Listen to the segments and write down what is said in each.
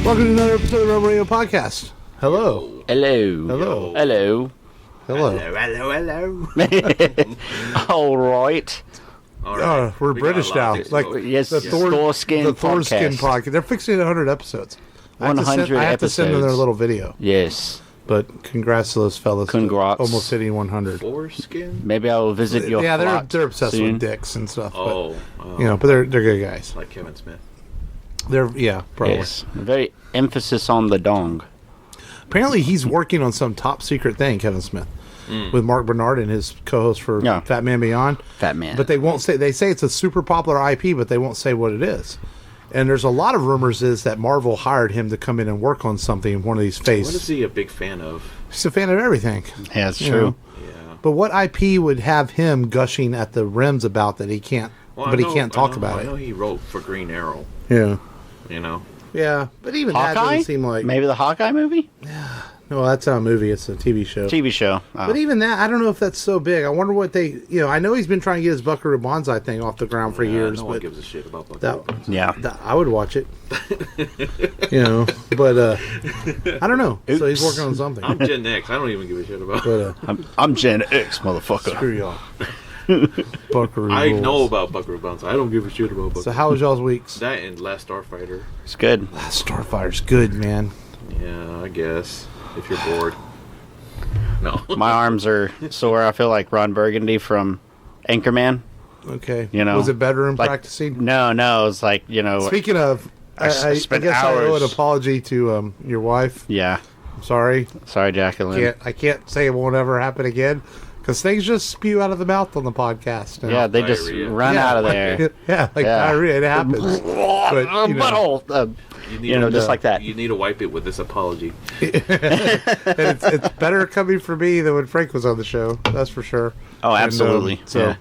Welcome to another episode of the Rebel Radio Podcast. Hello. Hello. Hello. Hello. Hello. Hello. All right. We're We British got a lot now. of Like things Yes, the Thorskin the Thorskin podcast. podcast. They're fixing 100 episodes. 100 I have to send them their episodes. little video. Yes. But congrats to those fellas. Congrats. Almost hitting 100. Foreskin? Maybe I will visit your Yeah, flock they're obsessed soon. with dicks and stuff. Oh. But they're good guys. Like Kevin Smith. They're probably. Yes. Very emphasis on the dong. Apparently, he's working on some top secret thing, Kevin Smith, with Mark Bernard and his co-host for Yeah. Fat Man Beyond. Fat man. But they won't say. They say it's a super popular IP, but they won't say what it is. And there's a lot of rumors is that Marvel hired him to come in and work on something in one of these What phases. is he a big fan of? He's a fan of everything. Yeah, that's You true. know? Yeah. But what IP would have him gushing at the rims about that he can't? Well, but I he know- can't talk I know- about I know it. he wrote for Green Arrow, Yeah, you know? yeah. But even that Hawkeye? doesn't seem like. Maybe the Hawkeye movie? No, that's not a movie. It's a TV show. TV show. Oh. But even that, I don't know if that's so big. I wonder what they. I know he's been trying to get his Buckaroo Banzai thing off the ground for years, No one but gives a shit about Bucky. that, yeah. I would watch it. But I don't know. So he's working on something. I'm Gen X. I don't even give a shit about But I'm Gen X, motherfucker. screw y'all. Buckaroo. I rules. know about Buckaroo Banzai. I don't give a shit about Buckaroo. So how was y'all's weeks? That and Last Starfighter. It's good. Starfighter's good, man. Yeah, I guess. If you're bored. No. My arms are sore. I feel like Ron Burgundy from Anchorman. Okay. You know, was it bedroom like- practicing? No, it's like, Speaking of, I spent guess I owe an hours- apology to your wife. yeah. I'm sorry. Sorry, Jacqueline. I can't say it won't ever happen again because things just spew out of the mouth on the podcast. now. Yeah, they just Diarrhea. run Yeah. out of there. Yeah, like Yeah. diarrhea, it happens. But, Butthole. Just like that. You need to wipe it with this apology. and it's better coming from me than when Frank was on the show. That's for sure. Oh, absolutely. And, so,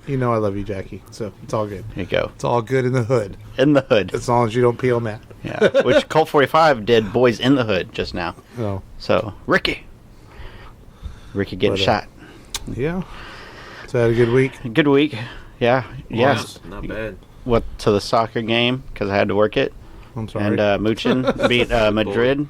Yeah. I love you, Jackie. So it's all good. Here you go. It's all good in the hood, In the Hood. as long as you don't pee on that. Yeah. Which Colt 45 did Boys in the Hood just now. No. So, Ricky getting But, shot. Yeah. So I had a good week. Good week. Yeah. Yes. Not bad. Went to the soccer game because I had to work it. I'm sorry. And Muchin beat Madrid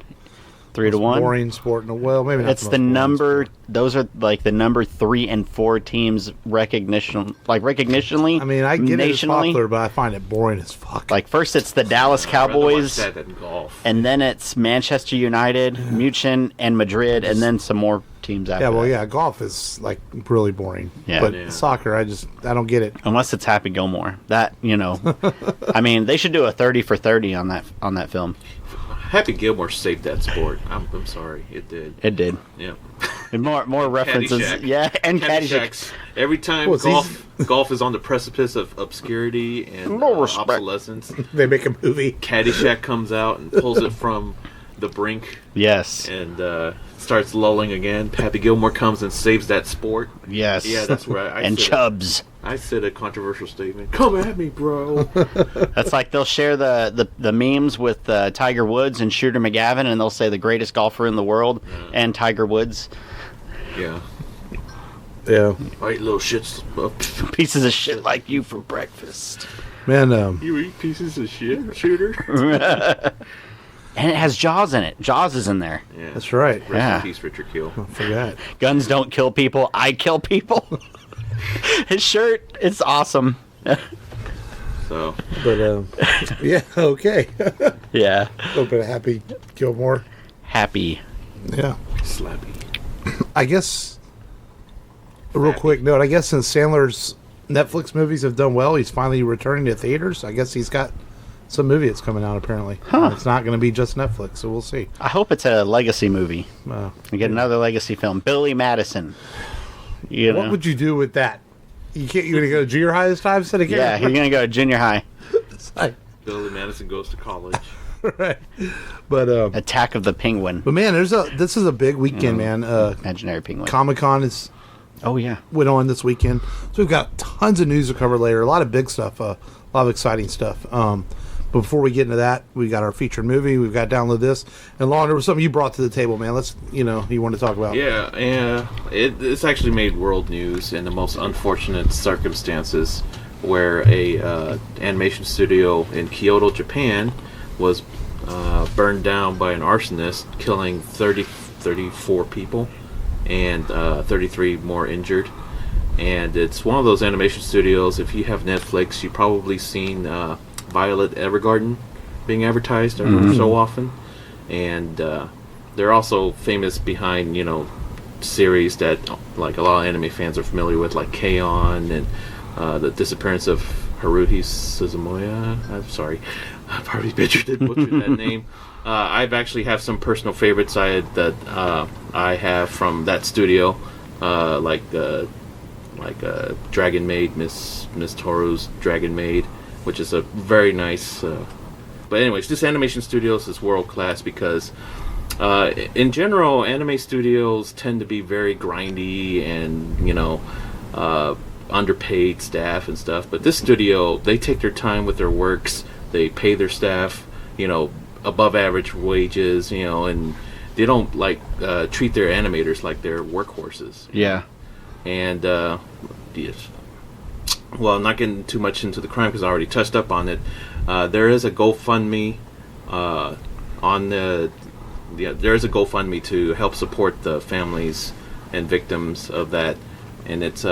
3-1. Boring sport in the well, maybe not. It's the the most boring number. sport. Those are like the number 3 and 4 teams recognitionally. I mean, I get it's nationally. popular, but I find it boring as fuck. Like first, it's the Dallas I'd rather watch Cowboys, that than golf. and then it's Manchester United, Muchin, and Madrid, and then some more teams after. yeah, well, that. yeah, golf is like really boring. Yeah. But Yeah. soccer, I don't get it. Unless it's Happy Gilmore, that I mean, they should do a 30 for 30 on that film. Happy Gilmore saved that sport. I'm sorry. It did. It did. Yeah. And more references, Caddyshack. yeah, and Caddyshack. Caddyshack. Every time Well, it's golf is on the precipice of obscurity and No respect. obsolescence, They make a movie. Caddyshack comes out and pulls it from the brink Yes, and starts lulling again. Happy Gilmore comes and saves that sport. yes. Yeah, that's where I and said Chubbs. I said a controversial statement. Come at me, bro. That's like they'll share the memes with Tiger Woods and Shooter McGavin, and they'll say the greatest golfer in the world and Tiger Woods. Yeah. Yeah, I eat little shits. Pieces of shit like you for breakfast. man. You eat pieces of shit, shooter? And it has Jaws in it. Jaws is in there. Yeah. That's right. Rest Yeah. in peace, Richard Kiel. I forgot. Guns don't kill people. I kill people. His shirt, it's awesome. So, But yeah, okay. Yeah. A little bit of Happy Gilmore. Happy. Yeah, slappy. I guess. A real quick note. I guess since Sandler's Netflix movies have done well, he's finally returning to theaters. I guess he's got some movie that's coming out apparently. Huh. It's not going to be just Netflix, so we'll see. I hope it's a legacy movie. Uh, We get another legacy film. Billy Madison. You know? What would you do with that? You going to go to junior high this time instead of Yeah, you're gonna go to junior high. It's like, Billy Madison goes to college. right. But Attack of the Penguin. man, this is a big weekend, man. Imaginary penguin. Comic-Con is Oh yeah. went on this weekend, so we've got tons of news to cover later. A lot of big stuff, a lot of exciting stuff. But before we get into that, we got our featured movie. We've got Download This. And Lon, there was something you brought to the table, man. Let's, you want to talk about. Yeah, it's actually made world news in the most unfortunate circumstances, where a animation studio in Kyoto, Japan, was burned down by an arsonist, killing 34 people and 33 more injured. And it's one of those animation studios. If you have Netflix, you've probably seen Violet Evergarden being advertised every so often. And they're also famous behind, series that like a lot of anime fans are familiar with, like K-On! And the disappearance of Haruhi Suzumoya. I'm sorry, I probably butchered that name. I've actually have some personal favorites that I have from that studio, like Dragon Maid, Miss Toru's Dragon Maid, which is a very nice. But anyways, this animation studios is world class because, in general, anime studios tend to be very grindy and underpaid staff and stuff. But this studio, they take their time with their works. They pay their staff, above average wages, and they don't treat their animators like they're workhorses. Yeah. And yes. Well, not getting too much into the crime because I already touched up on it. There is a GoFundMe there is a GoFundMe to help support the families and victims of that, and it's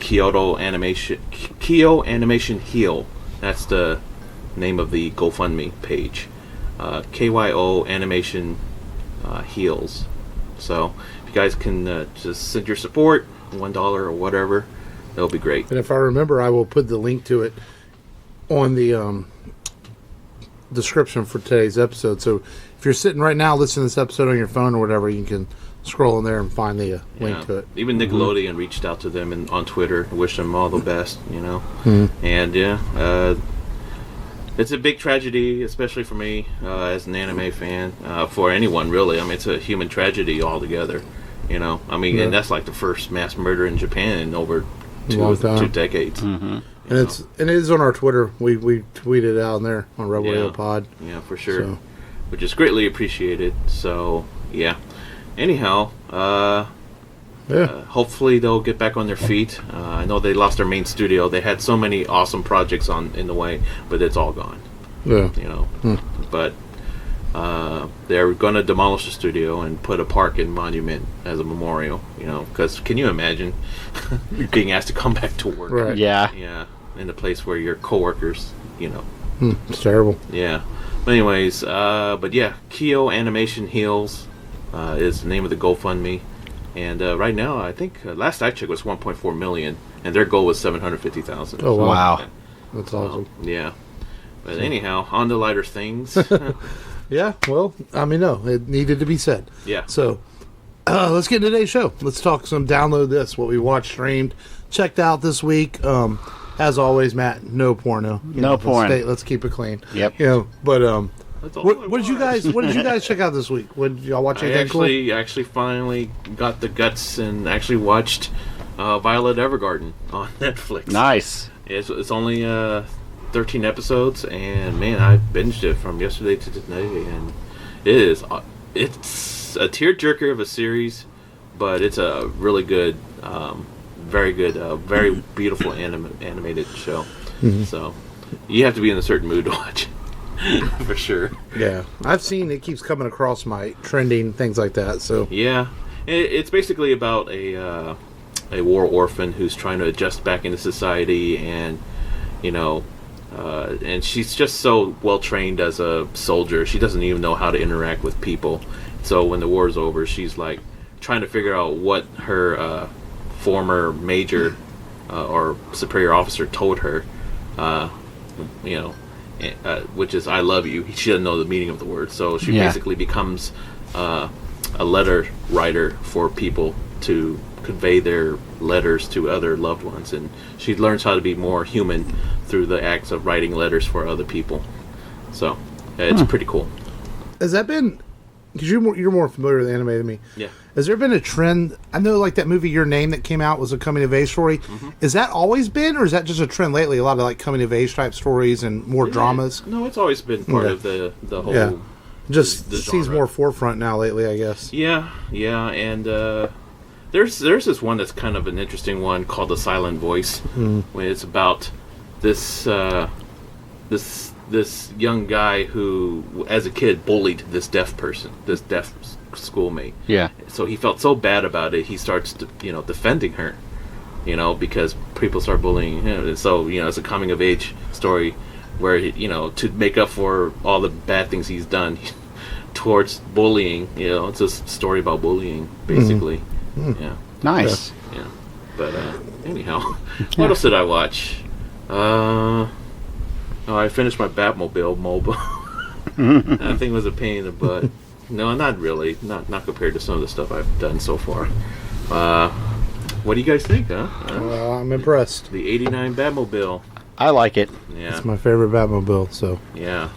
Kyoto Animation Heal. That's the name of the GoFundMe page. KYO Animation Heals. So if you guys can just send your support, $1 or whatever, that'll be great. And if I remember, I will put the link to it on the description for today's episode. So if you're sitting right now listening to this episode on your phone or whatever, you can scroll in there and find the link to it. Even Nickelodeon reached out to them on Twitter to wish them all the best, And it's a big tragedy, especially for me as an anime fan, for anyone really. I mean, it's a human tragedy altogether, and that's like the first mass murder in Japan in over two decades. And it is on our Twitter. We tweeted it out in there on Rebel Radio Pod. Yeah, for sure. Which is greatly appreciated. So yeah. Anyhow, hopefully they'll get back on their feet. I know they lost their main studio. They had so many awesome projects in the way, but it's all gone. Yeah. But they're going to demolish the studio and put a park and monument as a memorial. Because can you imagine being asked to come back to work? Right. Yeah. Yeah. In a place where your coworkers, It's terrible. Yeah. But anyways, Kyo Animation Heals is the name of the GoFundMe. And right now, I think last I checked was 1.4 million, and their goal was 750,000. Oh wow. That's awesome. Yeah. But anyhow, on to lighter things. Yeah, well, it needed to be said. Yeah. So, let's get into today's show. Let's talk some Download This, what we watched, streamed, checked out this week. As always, Matt, no porno. No porn. Let's keep it clean. Yep. But what did you guys check out this week? Did y'all watch anything cool? I actually finally got the guts and actually watched Violet Evergarden on Netflix. Nice. It's only 13 episodes, and man, I binged it from yesterday to today, and it's a tearjerker of a series, but it's a really good, very good, very beautiful animated show. Mm-hmm. So you have to be in a certain mood to watch it, for sure. Yeah, I've seen it keeps coming across my trending things like that. So yeah, it's basically about a war orphan who's trying to adjust back into society, and and she's just so well trained as a soldier, she doesn't even know how to interact with people. So when the war's over, she's like trying to figure out what her former major or superior officer told her, which is "I love you." She doesn't know the meaning of the word, so she basically becomes a letter writer for people to convey their letters to other loved ones, and she learns how to be more human through the acts of writing letters for other people. So it's pretty cool. Has that been, because you're more familiar with anime than me, Yeah. Has there been a trend? I know like that movie Your Name that came out was a coming of age story. Mm-hmm. Is that always been, or is that just a trend lately? A lot of like coming of age type stories and more dramas. No, it's always been part of the whole. Yeah. Just the seems genre. more forefront now lately, I guess. Yeah, and there's this one that's kind of an interesting one called The Silent Voice, when it's about this this young guy who, as a kid, bullied this deaf schoolmate. Yeah. So he felt so bad about it, he starts, defending her, because people start bullying him. So, it's a coming of age story where, to make up for all the bad things he's done towards bullying, it's a story about bullying, basically. Mm-hmm. Yeah. Nice. Yeah. But, anyhow, what else did I watch? I finished my Batmobile mobile. That thing was a pain in the butt. No, not really. Not compared to some of the stuff I've done so far. What do you guys think, huh? Well, I'm impressed. The 89 Batmobile. I like it. Yeah. It's my favorite Batmobile, so. Yeah.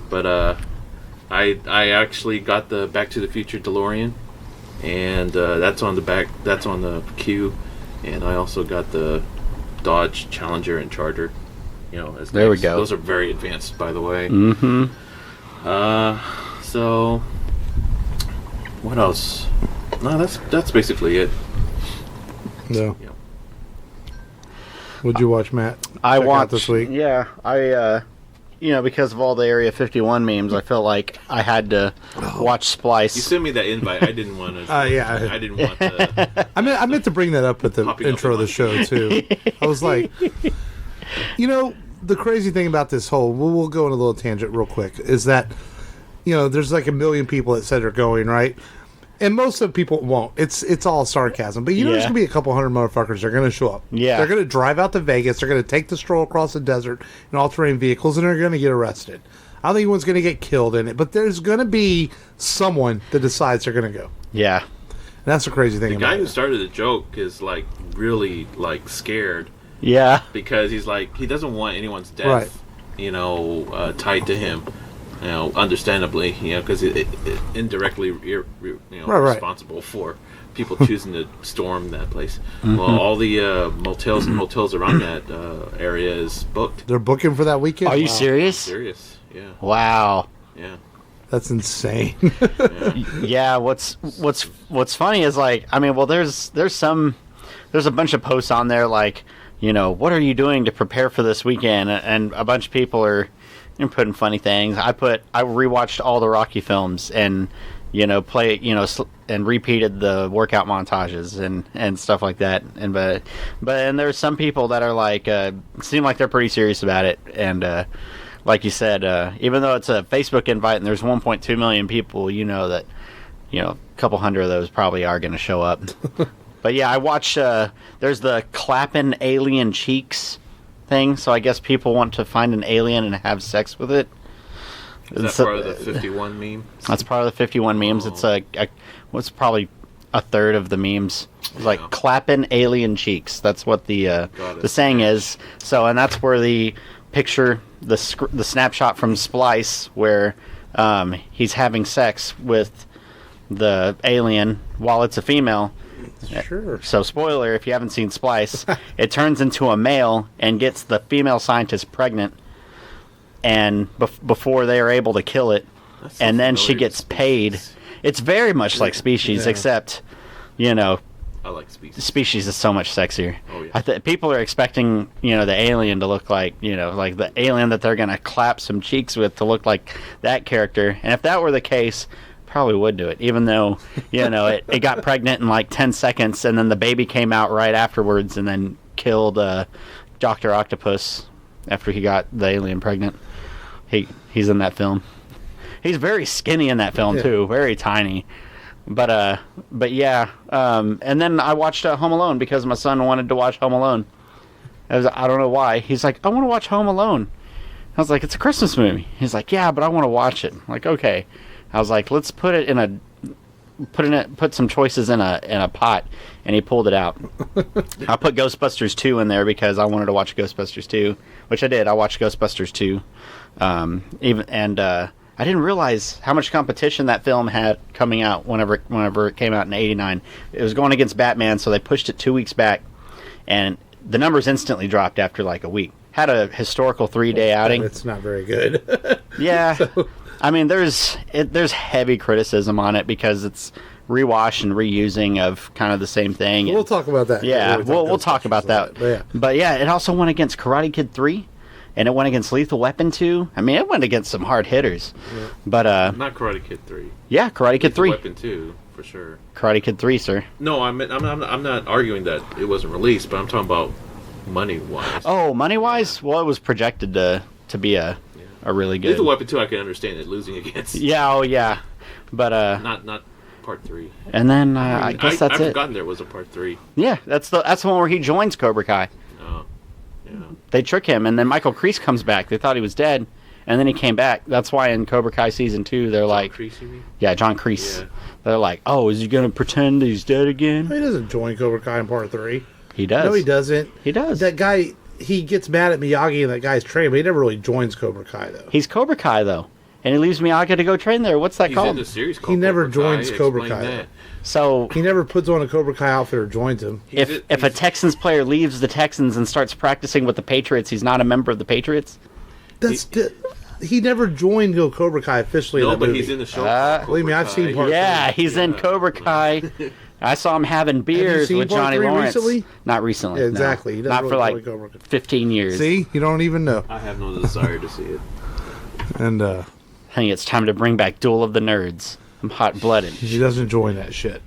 But I actually got the Back to the Future DeLorean, and that's on the queue, and I also got the Dodge Challenger and Charger. There we go. Those are very advanced, by the way. Mm-hmm. So what else? No, that's basically it. No. What'd you watch, Matt? I watched this week. Yeah, I because of all the Area 51 memes, I felt like I had to watch Splice. You sent me that invite. I didn't want to. Yeah. I didn't want to. I meant to bring that up at the intro of the show too. I was like, the crazy thing about this whole, we'll go on a little tangent real quick, is that, there's like 1 million people that said are going, right? And most of the people won't. It's all sarcasm. But there's going to be a couple hundred motherfuckers that are going to show up. Yeah. They're going to drive out to Vegas. They're going to take the stroll across the desert in all-terrain vehicles, and they're going to get arrested. I don't think anyone's going to get killed in it, but there's going to be someone that decides they're going to go. Yeah. And that's the crazy thing The about guy it. who started the joke is, really, scared. Yeah. Because he's he doesn't want anyone's death, tied to him. Understandably, because it indirectly, responsible for people choosing to storm that place. Mm-hmm. Well, all the motels around that area is booked. They're booking for that weekend? Are you serious? Serious, yeah. Wow. Yeah. That's insane. Yeah. What's funny is there's a bunch of posts on there what are you doing to prepare for this weekend? And a bunch of people are putting funny things. I rewatched all the Rocky films and and repeated the workout montages and stuff like that. And but there's some people that are seem like they're pretty serious about it. And like you said, even though it's a Facebook invite and there's 1.2 million people, that a couple hundred of those probably are going to show up. But yeah, I watched. There's the clapping alien cheeks thing, so I guess people want to find an alien and have sex with it. Is that part of the 51 meme? That's part of the 51 memes. It's what's probably a third of the memes. It's clapping alien cheeks. That's what the saying is. So, and that's where the picture, the snapshot from Splice, where he's having sex with the alien while it's a female. Sure. So, spoiler, if you haven't seen Splice, it turns into a male and gets the female scientist pregnant, and before they are able to kill it, and then she gets paid. It's very much like Species, except, I like Species. Species is so much sexier. Oh, yeah. People are expecting, the alien to look like, like the alien that they're going to clap some cheeks with to look like that character. And if that were the case, probably would do it, even though it got pregnant in 10 seconds, and then the baby came out right afterwards and then killed Dr. Octopus after he got the alien pregnant. He's in that film. He's very skinny in that film too, very tiny. But yeah, and then I watched Home Alone because my son wanted to watch Home Alone. I don't know why. He's like, I want to watch Home Alone. I was like, it's a Christmas movie. He's like, yeah, but I want to watch it. I'm like, okay. I was like, let's put some choices in a pot, and he pulled it out. I put Ghostbusters 2 in there because I wanted to watch Ghostbusters 2, which I did. I watched Ghostbusters 2, I didn't realize how much competition that film had coming out whenever it came out in '89. It was going against Batman, so they pushed it 2 weeks back, and the numbers instantly dropped after a week. Had a historical 3-day outing. It's not very good. Yeah. So. I mean, there's heavy criticism on it because it's rewash and reusing of kind of the same thing. We'll talk about that. Yeah, we'll talk about that. But yeah, it also went against Karate Kid 3 and it went against Lethal Weapon 2. I mean, it went against some hard hitters. Yeah. But not Karate Kid 3. Yeah, Karate Kid 3. Weapon 2 for sure. Karate Kid 3, sir. No, I'm not arguing that it wasn't released, but I'm talking about money wise. Oh, money wise, well, it was projected to be a really good. Lethal Weapon 2, I can understand it losing against. Yeah, oh yeah, but not part 3. And then I guess that's I've it. forgotten there was a part 3. Yeah, that's the one where he joins Cobra Kai. Oh, yeah. They trick him, and then Michael Kreese comes back. They thought he was dead, and then he came back. That's why in Cobra Kai season 2, they're like, Kreese, you mean? Yeah, John Kreese. Yeah. They're like, oh, is he gonna pretend he's dead again? He doesn't join Cobra Kai in part 3. He does. No, he doesn't. He does. That guy, he gets mad at Miyagi and that guy's trained, but he never really joins Cobra Kai, though. He's Cobra Kai, though. And he leaves Miyagi to go train there. What's that He's called? in the series called He never Cobra joins Kai. Cobra Explain Kai, that. So, He never puts on a Cobra Kai outfit or joins him. if a Texans player leaves the Texans and starts practicing with the Patriots, he's not a member of the Patriots? He never joined Cobra Kai officially in No, that but movie. he's in the show. Believe me, I've seen part Yeah, three. he's in Cobra Kai. I saw him having beers seen with part Johnny three Lawrence. recently? Not recently. Yeah, no. exactly. He doesn't Not really for like join Cobra Kai. 15 years. See? You don't even know. I have no desire to see it. And I think it's time to bring back Duel of the Nerds. I'm hot-blooded. he doesn't join that shit.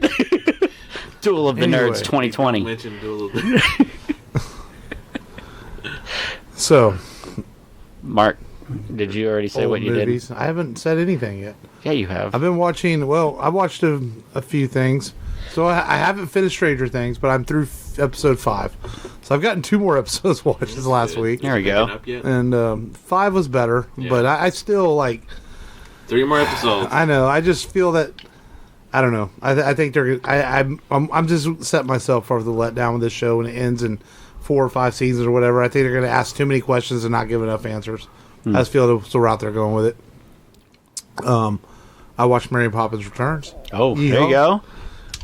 Duel of the Anyway. Nerds 2020. Mention Duel of the So, Mark, did you already say old what you movies. I haven't said anything yet. did? Yeah, you have. I've been watching, I watched a few things. So I haven't finished Stranger Things, but I'm through episode 5. So I've gotten 2 more episodes watched this last week. There we go. Up yet? And 5 was better, Yeah. but I still, like, 3 more episodes. I know. I just feel that, I don't know. I think they're, I'm just setting myself for the letdown with this show when it ends in 4 or 5 seasons or whatever. I think they're going to ask too many questions and not give enough answers. I just feel that's the route they're going with it. I watched Mary Poppins Returns. Oh, Yeah. there you go.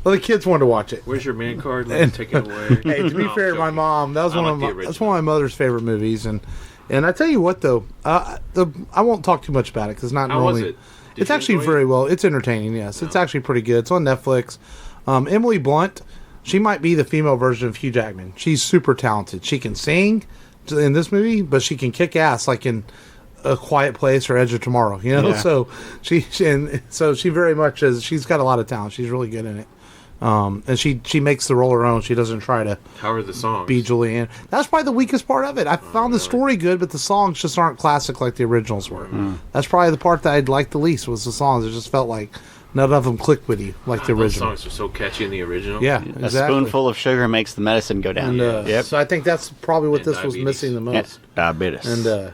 Well, the kids wanted to watch it. Where's your man card? Let me take it away. Hey, to be No, fair I'm to my joking. mom, that was I one like of the my, original. that's one of my mother's favorite movies. And I tell you what, though, I won't talk too much about it because not How was normally. it? Did It's you actually enjoy it? very well. It's entertaining. Yes, it's actually pretty good. It's on Netflix. Emily Blunt, she might be the female version of Hugh Jackman. She's super talented. She can sing in this movie, but she can kick ass like in A Quiet Place or Edge of Tomorrow. You know, Yeah. so she very much is. She's got a lot of talent. She's really good in it. And she makes the role her own. She doesn't try to How are the songs? be Julianne. That's probably the weakest part of it. I found the story good, but the songs just aren't classic like the originals were. That's probably the part that I'd liked the least was the songs. It just felt like none of them clicked with you like the Those original. songs are so catchy in the original. Yeah, A exactly. spoonful of sugar makes the medicine go down. And Yep. so I think that's probably what And this was diabetes. missing the most. Yes, diabetes. And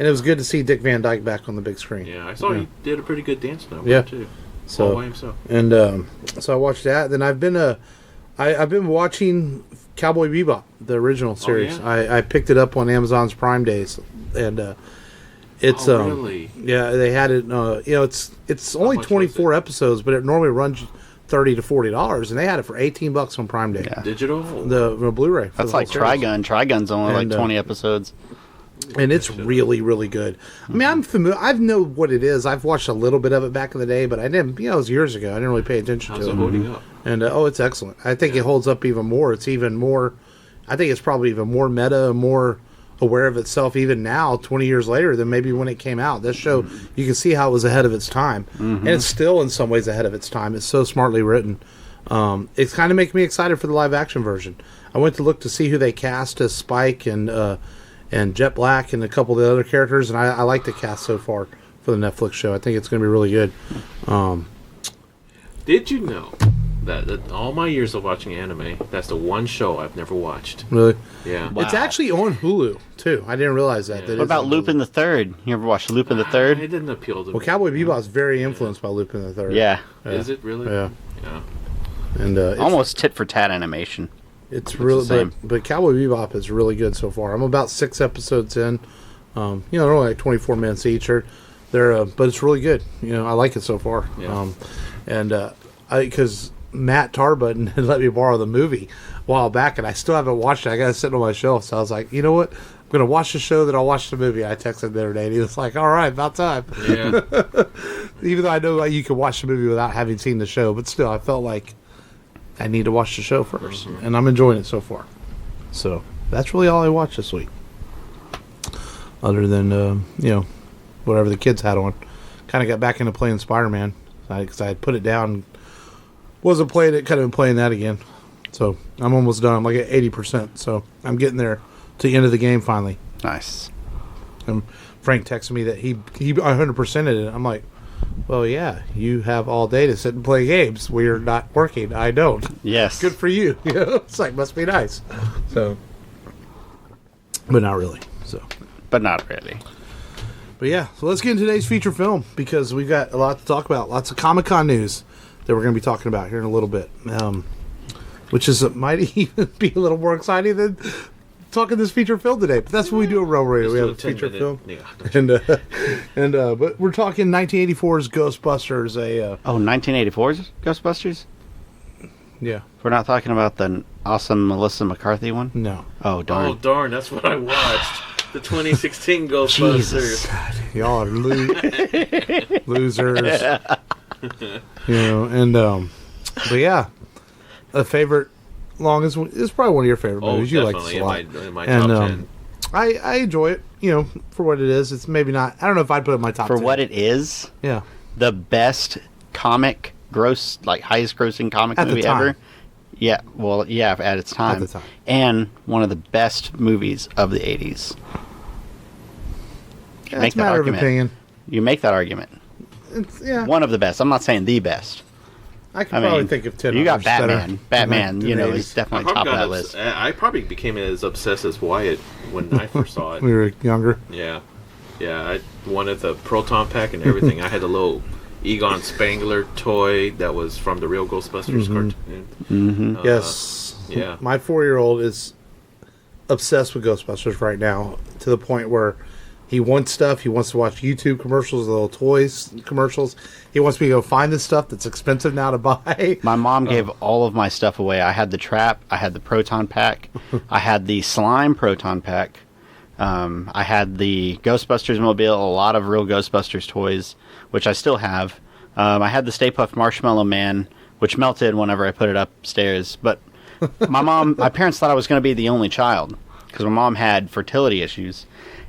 it was good to see Dick Van Dyke back on the big screen. Yeah, I saw he did a pretty good dance number Yeah. too. So- All by himself. And so I watched that. Then I've been I've been watching Cowboy Bebop, the original series. yeah? I picked it up on Amazon's Prime Days, and it's Oh, really? yeah, they had it. It's only much was 24 episodes, but it normally runs $30 to $40, and they had it for $18 on Prime Day. Yeah. Digital? The Blu-ray. for That's the like whole series. Trigun. Trigun's only And, like 20 episodes. And it's really, really good. I mean, I'm familiar. I know what it is. I've watched a little bit of it back in the day, but I didn't. It was years ago. I didn't really pay attention How's to it it. holding up? And it's excellent. I think it holds up even more. It's even more. I think it's probably even more meta and more aware of itself even now, 20 years later, than maybe when it came out. This show, you can see how it was ahead of its time, and it's still in some ways ahead of its time. It's so smartly written. It's kind of making me excited for the live action version. I went to look to see who they cast as Spike and Jet Black and a couple of the other characters, and I like the cast so far for the Netflix show. I think it's going to be really good. Did you know that all my years of watching anime, that's the one show I've never watched? Really, Yeah. Wow. it's actually on Hulu too. I didn't realize that. Yeah. that What it's about on Lupin Hulu. the Third? You ever watched Lupin the It Third? didn't appeal to me. Well, Cowboy Bebop is very influenced by Lupin the Third. Yeah. Is it really? Yeah, Yeah. and Almost tit for tat animation. it's really the same. but Cowboy Bebop is really good so far. I'm about 6 episodes in. They're only like 24 minutes each. But it's really good. I like it so far. Yeah. Because Matt Tarbutton had let me borrow the movie a while back, and I still haven't watched it. I got it sitting on my shelf, so I was like, you know what? I'm going to watch the show, then I'll watch the movie. I texted him the other day, and he was like, all right, about time. Yeah. Even though I know you can watch the movie without having seen the show, but still, I felt like I need to watch the show 1st, and I'm enjoying it so far. So that's really all I watched this week. other than whatever the kids had on. Kind of got back into playing Spider-Man because I had put it down, wasn't playing it, kind of been playing that again. So I'm almost done. I'm like at 80%. So I'm getting there to the end of the game finally. Nice. And Frank texted me that he 100%ed it. I'm like, well, yeah, you have all day to sit and play games. We're not working. I don't. Yes. Good for you. It's like, must be nice. So, but not really. So, But not really. but yeah. So let's get into today's feature film because we've got a lot to talk about. Lots of Comic-Con news that we're going to be talking about here in a little bit. Which might even be a little more exciting than talking this feature film today. But that's what we do at Rail Radio. We have a feature film, and but we're talking 1984's Ghostbusters. 1984's Ghostbusters? Yeah, We're not talking about the awesome Melissa McCarthy one? no, Oh, darn. Oh darn, that's what I watched. The 2016 Ghostbusters. Jesus. y'all are losers. But yeah, a favorite. Longest one. It's probably one of your favorite movies. You like this a lot. in my top 10. I enjoy it. For what it is. It's maybe not. I don't know if I'd put it in my top. For 10. what it is, Yeah. the best highest grossing comic At the movie time. ever. Yeah, well, yeah, at its time. At the time. And one of the best movies of the 80s. Yeah, Make it's a that matter argument. of opinion. You make that argument. Yeah. One of the best. I'm not saying the best. I could probably think of 10. You got others that are Batman. Batman, in the is 80s. definitely top of that list. I probably became as obsessed as Wyatt when I first saw it. We were younger. Yeah. I wanted the Proton Pack and everything. I had a little Egon Spangler toy that was from the real Ghostbusters cartoon. Mm-hmm. Yes. Yeah. My 4-year-old is obsessed with Ghostbusters right now to the point where he wants stuff. He wants to watch YouTube commercials, little toys commercials. He wants me to go find this stuff that's expensive now to buy. My mom gave all of my stuff away. I had the trap. I had the Proton Pack. I had the slime Proton Pack. I had the Ghostbusters mobile, a lot of real Ghostbusters toys, which I still have. I had the Stay Puft Marshmallow Man, which melted whenever I put it upstairs. But my parents thought I was going to be the only child because my mom had fertility issues.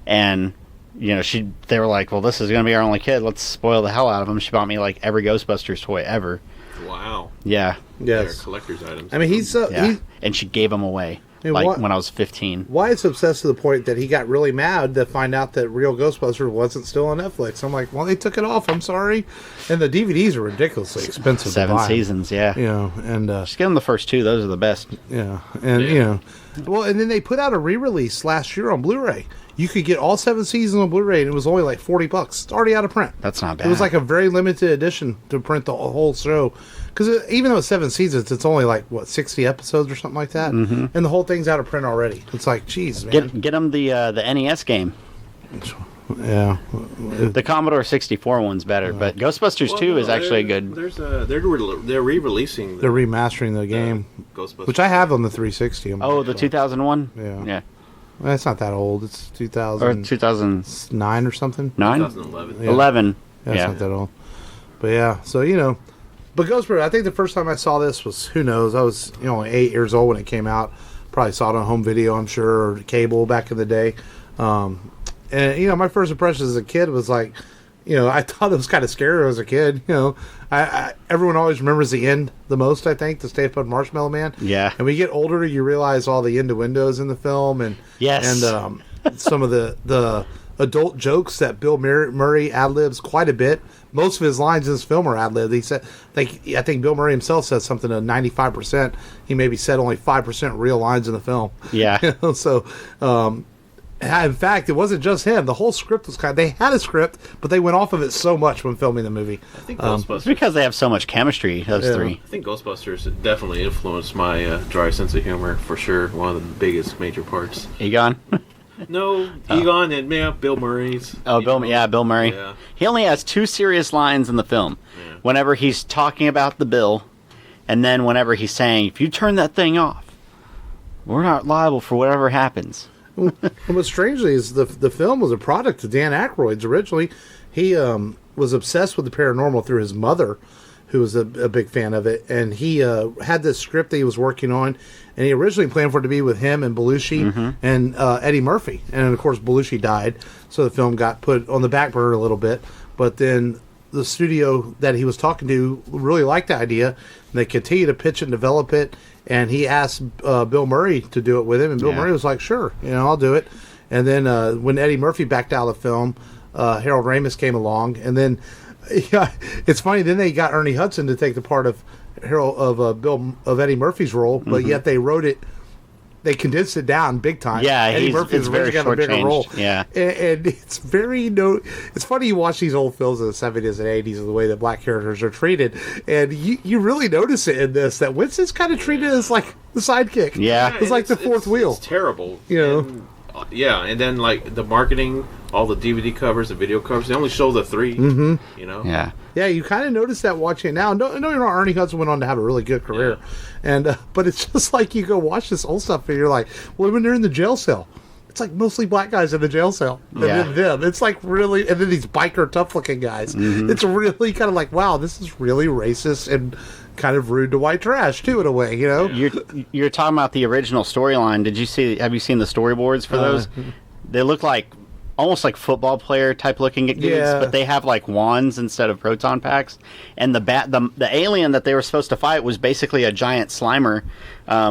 And, they were like, well, this is going to be our only kid. Let's spoil the hell out of him. She bought me like every Ghostbusters toy ever. Wow. Yeah. They're Yes. collector's items. I mean, he's And she gave them away Hey, like what- when I was 15. Wyatt's obsessed to the point that he got really mad to find out that Real Ghostbusters wasn't still on Netflix. I'm like, well, they took it off. I'm sorry. And the DVDs are ridiculously expensive. 7 to buy. seasons, yeah. And Just give them the first 2. Those are the best. yeah, and well, and then they put out a re-release last year on Blu-ray. You could get all 7 seasons on Blu-ray, and it was only like $40. It's already out of print. That's not bad. It was like a very limited edition to print the whole show. Because even though it's 7 seasons, it's only like, 60 episodes or something like that? Mm-hmm. And the whole thing's out of print already. It's like, geez, man. Get them the NES game. Yeah. The Commodore 64 one's better, but Ghostbusters 2 is actually good. They're re-releasing. They're remastering the game, Ghostbusters. which I have on the 360. Oh, the 2001? Yeah. Yeah. Well, it's not that old. It's Or 2009 2009? or something. 2011. Yeah. 11. That's Yeah. not that old. But yeah, so but Ghostbusters. I think the first time I saw this was who knows. I was 8 years old when it came out. Probably saw it on home video, I'm sure, or cable back in the day. And my first impression as a kid was like, I thought it was kind of scary as a kid. Everyone always remembers the end the most. I think the Stay Puft Marshmallow Man. Yeah. And when you get older, you realize all the innuendos in the film and Yes. and some of the adult jokes that Bill Murray ad-libs quite a bit. Most of his lines in this film are ad-libbed. He said, I think Bill Murray himself said something to 95%. He maybe said only 5% real lines in the film. Yeah. So, in fact, it wasn't just him. The whole script was they had a script, but they went off of it so much when filming the movie. I think It's Ghostbusters. because they have so much chemistry, those Yeah. 3. I think Ghostbusters definitely influenced my dry sense of humor for sure. One of the biggest major parts. Egon? No, Egon and Bill Murray's. Oh, Bill Murray. Yeah. He only has 2 serious lines in the film. Yeah. Whenever he's talking about the bill, and then whenever he's saying, if you turn that thing off, we're not liable for whatever happens. And what's strangely is the film was a product of Dan Akroyd's originally. He was obsessed with the paranormal through his mother, who was a big fan of it, and he had this script that he was working on, and he originally planned for it to be with him and Belushi and Eddie Murphy, and of course Belushi died, so the film got put on the back burner a little bit. But then the studio that he was talking to really liked the idea, and they continued to pitch and develop it. And he asked Bill Murray to do it with him, and Bill Murray was like, "Sure, I'll do it." And then when Eddie Murphy backed out of the film, Harold Ramis came along, and then it's funny. Then they got Ernie Hudson to take the part of Eddie Murphy's role, but yet they wrote it. They condensed it down big time. Yeah, Eddie Murphy was very got a bigger role. Yeah, and it's very It's funny you watch these old films in the 70s and 80s and the way that black characters are treated, and you really notice it in this that Winston's kind of treated as like the sidekick. Yeah, it's like the fourth wheel. It's terrible. And, and then like the marketing, all the DVD covers, the video covers, they only show the three. Yeah. Yeah, you kind of notice that watching it now. No, Ernie Hudson went on to have a really good career, and but it's just like you go watch this old stuff and you're like, well, when they're in the jail cell, it's like mostly black guys in the jail cell, and then them. It's like really, and then these biker tough-looking guys. It's really kind of like, wow, this is really racist and kind of rude to white trash too, in a way. You're talking about the original storyline. Have you seen the storyboards for those? They look like almost like football player type looking dudes, but they have like wands instead of proton packs. And the alien that they were supposed to fight was basically a giant Slimer,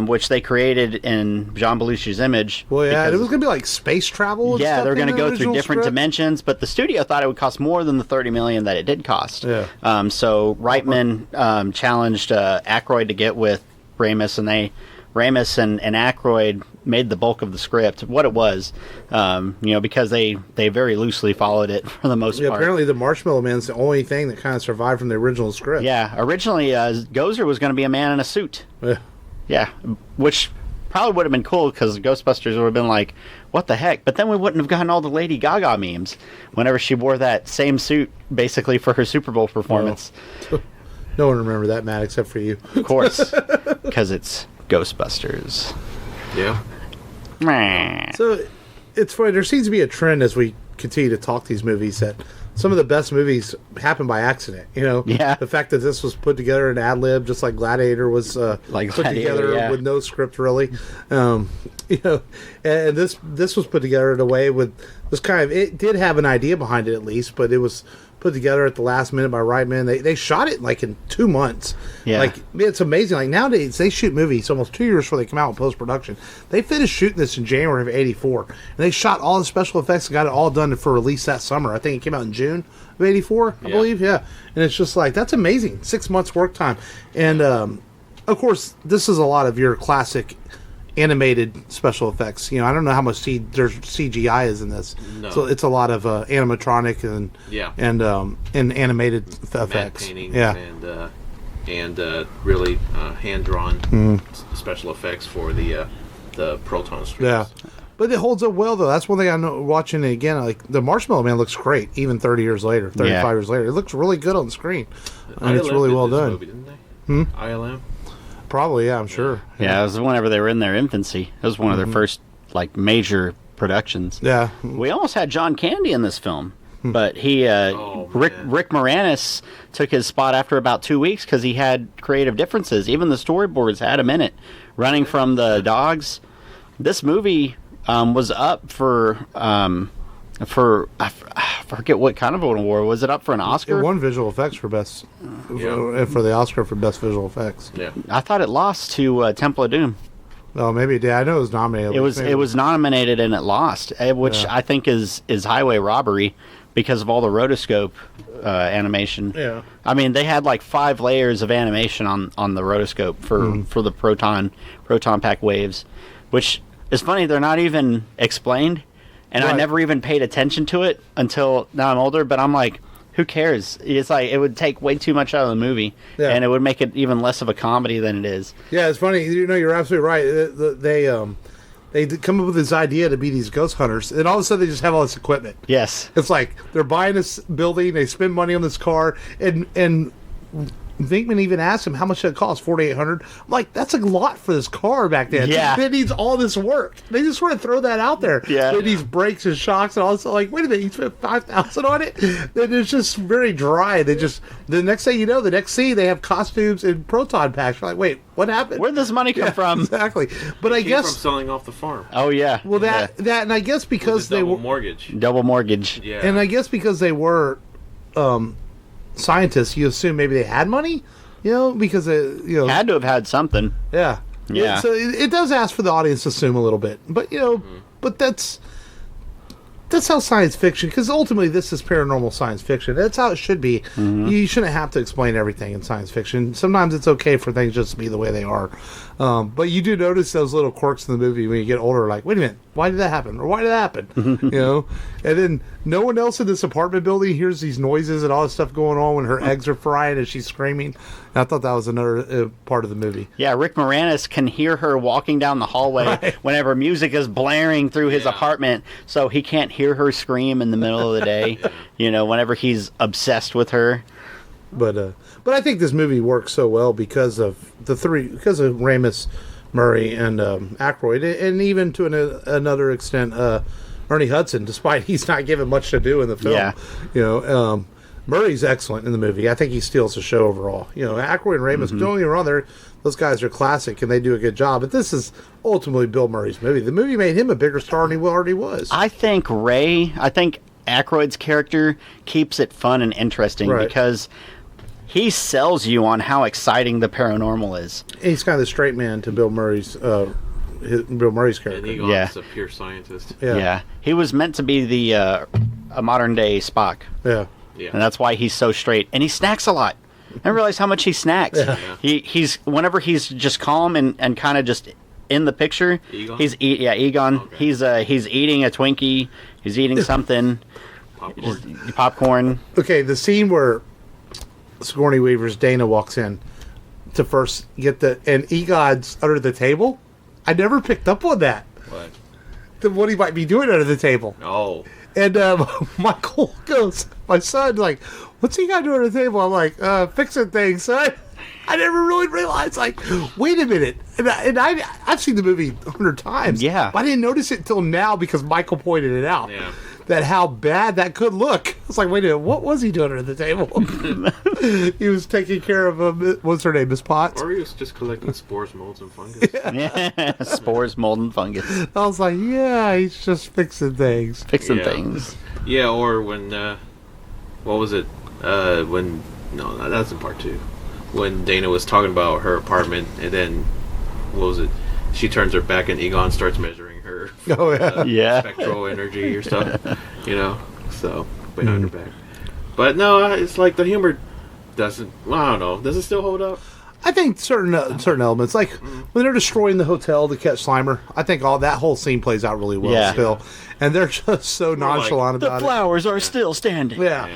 which they created in John Belushi's image. Well, yeah, it was going to be like space travel. And yeah, stuff they're going to go through different script. dimensions, but the studio thought it would cost more than the $30 million that it did cost. Yeah. So Reitman challenged Akroyd to get with Ramis, and Ramis and Akroyd made the bulk of the script, what it was, because they very loosely followed it for the most part. Apparently the Marshmallow Man's the only thing that kind of survived from the original script. Yeah, originally Gozer was going to be a man in a suit. Yeah. Yeah, which probably would have been cool because Ghostbusters would have been like, what the heck? But then we wouldn't have gotten all the Lady Gaga memes whenever she wore that same suit basically for her Super Bowl performance. Well, no one remember that, Matt, except for you. Of course, because it's Ghostbusters. Yeah. So it's funny. There seems to be a trend as we continue to talk these movies that some of the best movies happen by accident. Yeah. The fact that this was put together in ad lib, just like Gladiator was like put Gladiator, together with no script really. And this was put together in a way with this kind of, it did have an idea behind it at least, but it was put together at the last minute by Reitman. They shot it like in 2 months. Yeah. Like, it's amazing. Like nowadays they shoot movies almost 2 years before they come out in post-production. They finished shooting this in January of '84, and they shot all the special effects and got it all done for release that summer. I think it came out in June of '84, I believe. Yeah. And it's just like, that's amazing. 6 months work time. And of course this is a lot of your classic animated special effects. I don't know how much there's CGI is in this. No. So it's a lot of animatronic and animated effects. Paintings, yeah. And really hand drawn special effects for the proton strips. Yeah. But it holds up well though. That's one thing I know watching it again. Like the Marshmallow Man looks great even 30 years later, 35 years later. It looks really good on the screen. And it's really well done. Movie, didn't they? ILM. Probably, yeah, I'm sure. Yeah, it was whenever they were in their infancy. It was one of their first like major productions. Yeah. We almost had John Candy in this film, but he Rick Moranis took his spot after about 2 weeks because he had creative differences. Even the storyboards had him in it, running from the dogs. This movie was up for I forget what kind of an award. Was it up for an Oscar? It won visual effects for best for the Oscar for best visual effects. Yeah. I thought it lost to Temple of Doom. Oh, maybe it did. I know it was nominated. It was nominated and it lost, which I think is highway robbery because of all the rotoscope animation. Yeah. I mean, they had like 5 layers of animation on the rotoscope for the proton pack waves, which is funny. They're not even explained. And I never even paid attention to it until now I'm older, but I'm like, who cares? It's like, it would take way too much out of the movie, and it would make it even less of a comedy than it is. Yeah, it's funny. You're absolutely right. They come up with this idea to be these ghost hunters, and all of a sudden they just have all this equipment. Yes. It's like they're buying this building, they spend money on this car, and Venkman even asked him how much it cost, $4,800. I'm like, that's a lot for this car back then. Yeah. It needs all this work. They just want to throw that out there. Yeah. It needs brakes and shocks and all this. Like, wait a minute, you spent $5,000 on it? Then it's just very dry. They just, the next thing you know, the next scene, they have costumes and proton packs. You're like, wait, what happened? Where'd this money come from? Exactly. But I Came guess from selling off the farm. Oh yeah. well, that and I guess because they were mortgage. Double mortgage. Yeah. and I guess because they were scientists, you assume maybe they had money, because Had to have had something. yeah. Yeah. So it does ask for the audience to assume a little bit, but but that's how science fiction, because ultimately this is paranormal science fiction. That's how it should be. You shouldn't have to explain everything in science fiction. Sometimes it's okay for things just to be the way they are. But you do notice those little quirks in the movie when you get older, like, wait a minute, why did that happen? Or why did that happen? And then no one else in this apartment building hears these noises and all this stuff going on when her eggs are frying and she's screaming. And I thought that was another part of the movie. Yeah, Rick Moranis can hear her walking down the hallway whenever music is blaring through his apartment, so he can't hear her scream in the middle of the day, whenever he's obsessed with her. But I think this movie works so well because of because of Ramis, Murray, and Akroyd, and even to another extent, Ernie Hudson, despite he's not given much to do in the film. Yeah. Murray's excellent in the movie. I think he steals the show overall. Akroyd and Ramis, don't get me wrong, those guys are classic and they do a good job. But this is ultimately Bill Murray's movie. The movie made him a bigger star than he already was. I think Akroyd's character keeps it fun and interesting because he sells you on how exciting the paranormal is. He's kind of the straight man to Bill Murray's character. And Egon's a pure scientist. Yeah. He was meant to be a modern day Spock. Yeah. Yeah. And that's why he's so straight. And he snacks a lot. I didn't realize how much he snacks. Yeah. He's whenever he's just calm and kind of just in the picture. Egon? Egon. Okay. He's eating a Twinkie. He's eating something. Popcorn. Okay, the scene where Sigourney Weaver's Dana walks in to first get and Egon's under the table. I never picked up on that. What he might be doing under the table. Oh. And Michael goes, my son, like, what's he got doing under the table? I'm like, fixing things, son. I never really realized, like, wait a minute. And I've seen the movie 100 times. Yeah. But I didn't notice it until now because Michael pointed it out. Yeah. That how bad that could look. I was like, wait a minute, what was he doing under the table? He was taking care of, what's her name, Miss Potts? Or he was just collecting spores, molds, and fungus. Yeah. Spores, mold, and fungus. I was like, yeah, he's just fixing things. Fixing things. Yeah, or when, what was it? No, that's in part 2. When Dana was talking about her apartment, and then, what was it? She turns her back and Egon starts measuring her spectral energy or stuff, so behind her back. But no, it's like the humor doesn't, I don't know, does it still hold up? I think certain elements, like when they're destroying the hotel to catch Slimer, I think that whole scene plays out really well still. And they're just so nonchalant about it. The flowers are still standing. Yeah.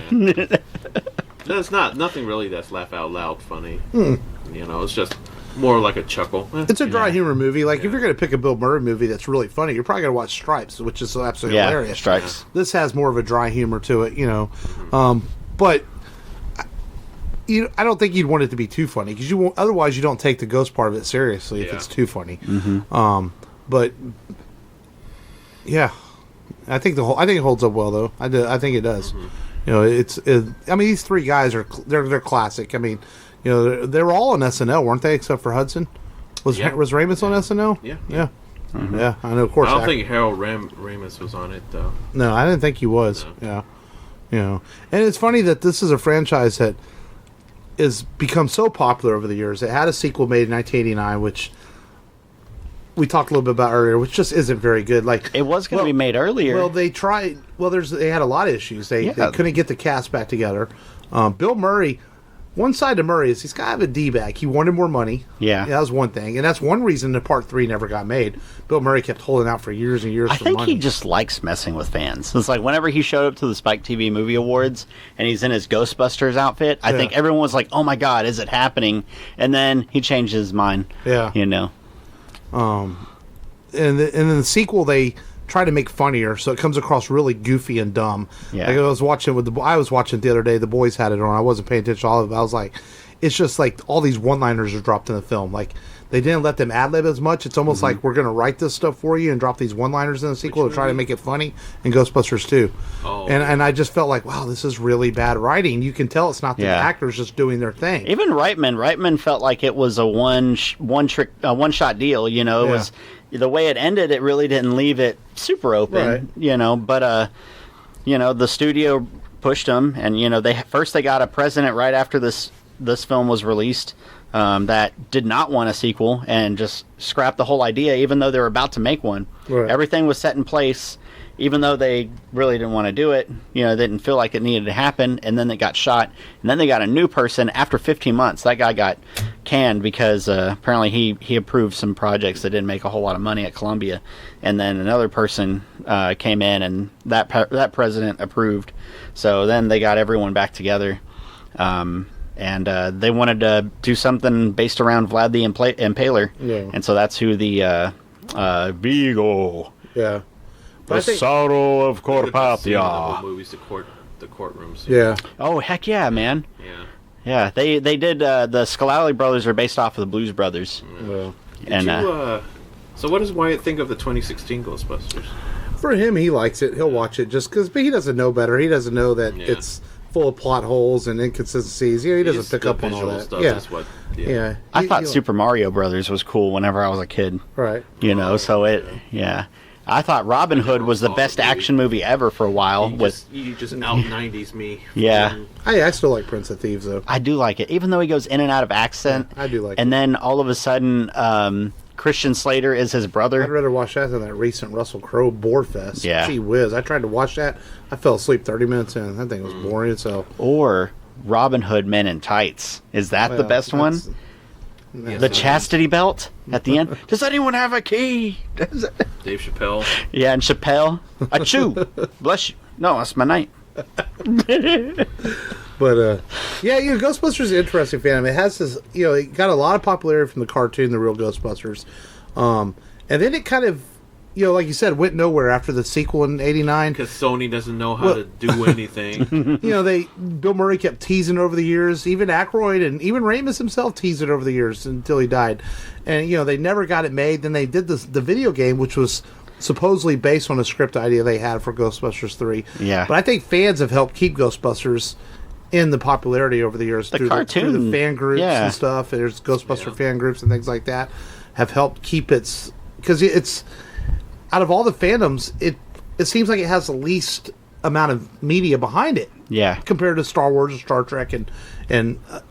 That's nothing really that's laugh out loud funny. It's just more like a chuckle. It's a dry humor movie. Like, if you're going to pick a Bill Murray movie that's really funny, you're probably going to watch Stripes, which is absolutely hilarious. Stripes. This has more of a dry humor to it, but I don't think you'd want it to be too funny because otherwise you don't take the ghost part of it seriously if it's too funny. But yeah, I think it holds up well though. I think it does. These three guys they're classic. I mean, they were all on SNL, weren't they? Except for Hudson. Was Ramis on SNL? Yeah. Yeah, I know. Of course, I don't think Harold Ramis was on it though. No, I didn't think he was. No. Yeah, and it's funny that this is a franchise that has become so popular over the years. It had a sequel made in 1989, which we talked a little bit about earlier, which just isn't very good. Like, it was going to be made earlier. Well, they tried. Well, they had a lot of issues. They couldn't get the cast back together. Bill Murray. One side to Murray is he's kind of a D-bag. He wanted more money. Yeah. That was one thing. And that's one reason that Part 3 never got made. Bill Murray kept holding out for years and years for money. I think he just likes messing with fans. It's like whenever he showed up to the Spike TV Movie Awards and he's in his Ghostbusters outfit, I think everyone was like, oh my God, is it happening? And then he changed his mind. Yeah. And then the sequel, they try to make funnier, so it comes across really goofy and dumb. Yeah. Like I was watching it the other day. The boys had it on. I wasn't paying attention to all of it. I was like, it's just like all these one-liners are dropped in the film. Like they didn't let them ad-lib as much. It's almost like we're going to write this stuff for you and drop these one-liners in the sequel to try to make it funny in Ghostbusters 2. Oh, and I just felt like, wow, this is really bad writing. You can tell it's not the actors just doing their thing. Even Reitman felt like it was a one-shot deal. You know, it was the way it ended. It really didn't leave it super open. Right. You know, but you know, the studio pushed them, and you know, they got a president right after this film was released. That did not want a sequel and just scrapped the whole idea, even though they were about to make one. Right. Everything was set in place, even though they really didn't want to do it. You know, they didn't feel like it needed to happen, and then they got shot. And then they got a new person after 15 months. That guy got canned because apparently he approved some projects that didn't make a whole lot of money at Columbia. And then another person came in, and that president approved. So then they got everyone back together. And they wanted to do something based around Vlad the Impaler. Yeah. And so that's who the Vigo. Yeah. The sorrow of The Carpathia. movies, the courtrooms. Yeah. Oh, heck yeah, man. Yeah. Yeah, they did, the Scolari brothers are based off of the Blues Brothers. Well, Did you, so what does Wyatt think of the 2016 Ghostbusters? for him, he likes it. He'll watch it just because, but he doesn't know better. He doesn't know that it's full of plot holes and inconsistencies. You know, he doesn't pick up on all that. Stuff is what, yeah. I thought Super Mario Brothers was cool whenever I was a kid. Right. You know, so I thought Robin Hood was the best action movie ever for a while. You just out 90s me. Yeah. I still like Prince of Thieves though. I do like it, even though he goes in and out of accent. I do like and it. then all of a sudden, Christian Slater is his brother. I'd rather watch that than that recent Russell Crowe Boar Fest. Yeah. Gee whiz. I tried to watch that. I fell asleep 30 minutes in. That thing was boring. So Or Robin Hood Men in Tights. Is that the best one? The chastity belt at the end. Does anyone have a key? Dave Chappelle. Yeah, and Chappelle. Achoo! Bless you. No, that's my night. But yeah, Ghostbusters is an interesting fan. It has this, it got a lot of popularity from the cartoon, The Real Ghostbusters, and then it kind of, like you said, went nowhere after the sequel in '89 because Sony doesn't know how to do anything. Bill Murray kept teasing over the years. Even Akroyd and even Ramis himself teased it over the years until he died, and they never got it made. Then they did the video game, which was supposedly based on a script idea they had for Ghostbusters 3. Yeah, but I think fans have helped keep Ghostbusters in the popularity over the years through the fan groups and stuff. And there's Ghostbuster fan groups and things like that have helped keep its, because it's out of all the fandoms, it seems like it has the least amount of media behind it. Yeah, compared to Star Wars and Star Trek and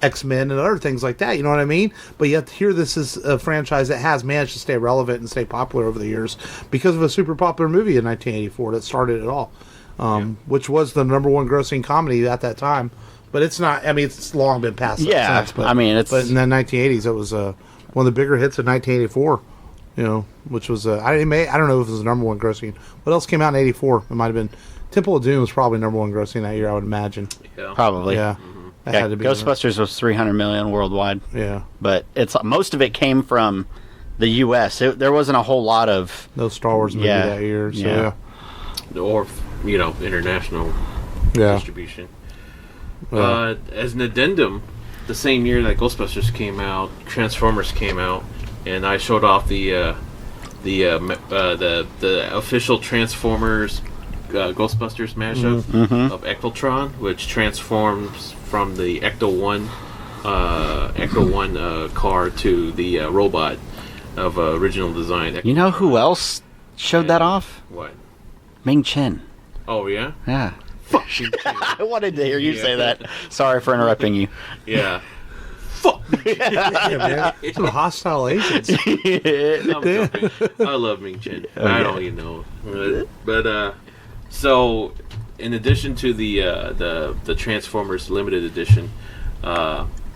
X-Men and other things like that. You know what I mean? But yet here, this is a franchise that has managed to stay relevant and stay popular over the years because of a super popular movie in 1984 that started it all, which was the #1 grossing comedy at that time. But it's not. I mean, it's long been past. Yeah, since, but, I mean, it's. But in the 1980s, it was one of the bigger hits of 1984. Which was I don't know if it was the #1 grossing. What else came out in '84? It might have been Temple of Doom was probably #1 grossing that year. I would imagine. Yeah. Probably. Yeah. Mm-hmm. Had to be Ghostbusters was 300 million worldwide. Yeah. But most of it came from the U.S. There wasn't a whole lot of no Star Wars movie that year. So Or international distribution. As an addendum, the same year that Ghostbusters came out, Transformers came out, and I showed off the official Transformers Ghostbusters mashup of Ectotron, which transforms from the Ecto One car to the robot of original design. You know who else showed that off? What? Ming Chen. Oh yeah. Yeah. Fuck you. I wanted to hear you say that. Sorry for interrupting you. Yeah. Fuck. Man. Some hostile agents. I'm joking. I love Ming Chen. I don't even know. But so in addition to the Transformers limited edition,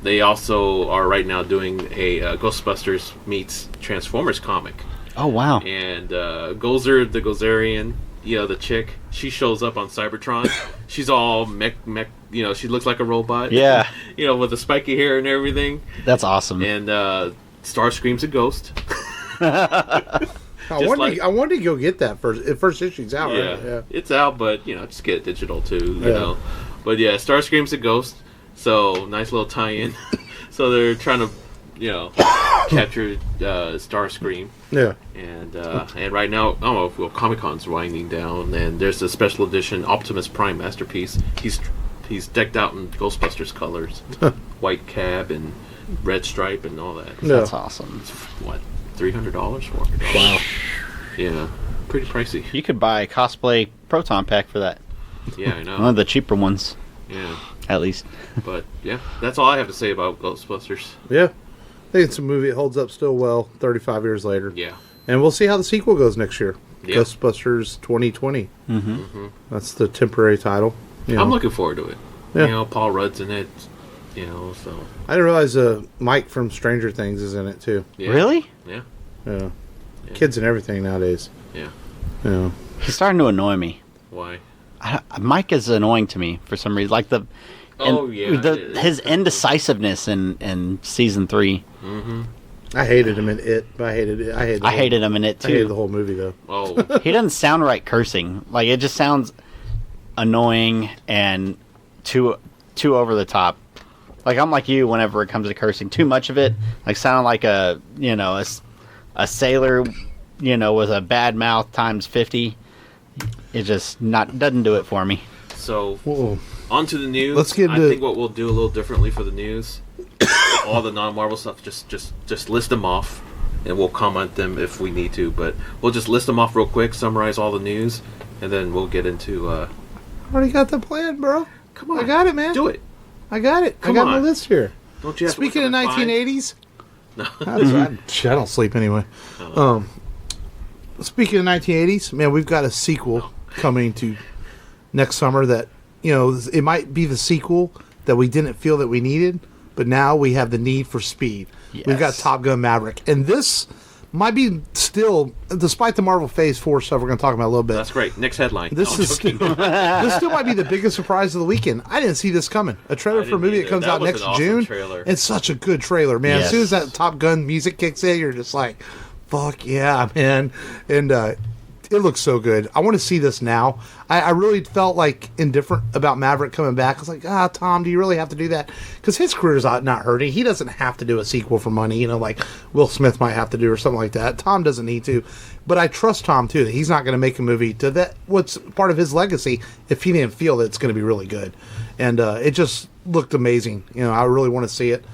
they also are right now doing a Ghostbusters meets Transformers comic. Oh wow! And Gozer the Gozerian, the chick, she shows up on Cybertron. She's all mech. She looks like a robot. Yeah. With the spiky hair and everything. That's awesome. And Starscream's a ghost. I wanted to go get that first issue's out. Yeah, right? Yeah, it's out, but just get it digital too. You know. But yeah, Starscream's a ghost. So nice little tie-in. So they're trying to, capture Starscream. Yeah. And right now, Comic-Con's winding down, and there's a special edition Optimus Prime masterpiece. He's decked out in Ghostbusters colors, white cab and red stripe and all that. Yeah. That's awesome. It's, what, $300, $400? Wow. Yeah, pretty pricey. You could buy a cosplay proton pack for that. Yeah, I know. One of the cheaper ones, Yeah, at least. but yeah, that's all I have to say about Ghostbusters. Yeah. I think it's a movie that holds up still well 35 years later. Yeah. And we'll see how the sequel goes next year. Yeah. Ghostbusters 2020. Mm-hmm. That's the temporary title. You know. I'm looking forward to it. Yeah. Paul Rudd's in it. So. I didn't realize Mike from Stranger Things is in it too. Yeah. Really? Yeah. Yeah. Kids and everything nowadays. Yeah. Yeah. He's starting to annoy me. Why? Mike is annoying to me for some reason. Like his indecisiveness in season 3. Mm-hmm. I hated him in it, but I hated it. I hated him in it I hated the too. whole movie though. Oh. He doesn't sound right cursing. Like it just sounds annoying and too over the top. Like I'm like you whenever it comes to cursing. Too much of it, like sounding like a sailor, with a bad mouth times 50. It just doesn't do it for me. So, Whoa. on to the news. Let's get I into- think what we'll do a little differently for the news, all the non-Marvel stuff, just list them off, and we'll comment them if we need to. But we'll just list them off real quick, summarize all the news, and then we'll get into. I already got the plan, bro. Come on, I got it, man. Do it. I got it. Come I got my on. list here. Don't you have Speaking to of look up and 1980s, find- I don't sleep anyway. Speaking of 1980s, man, we've got a sequel coming to next summer that, it might be the sequel that we didn't feel that we needed, but now we have the need for speed. Yes. We've got Top Gun Maverick. And this might be still, despite the Marvel Phase 4 stuff we're going to talk about a little bit, That's great. Next headline. this No, is I'm joking. this still might be the biggest surprise of the weekend. I didn't see this coming. A trailer I for a didn't movie that either. comes That out was next an awesome June. trailer. It's such a good trailer, man. Yes. As soon as that Top Gun music kicks in, you're just like, fuck yeah, man. And it looks so good. I want to see this now. I really felt like indifferent about Maverick coming back. I was like, Tom, do you really have to do that? Because his career's not hurting. He doesn't have to do a sequel for money, like Will Smith might have to do or something like that. Tom doesn't need to. But I trust Tom, too, that he's not going to make a movie to that what's part of his legacy if he didn't feel that it's going to be really good. And it just looked amazing. I really want to see it.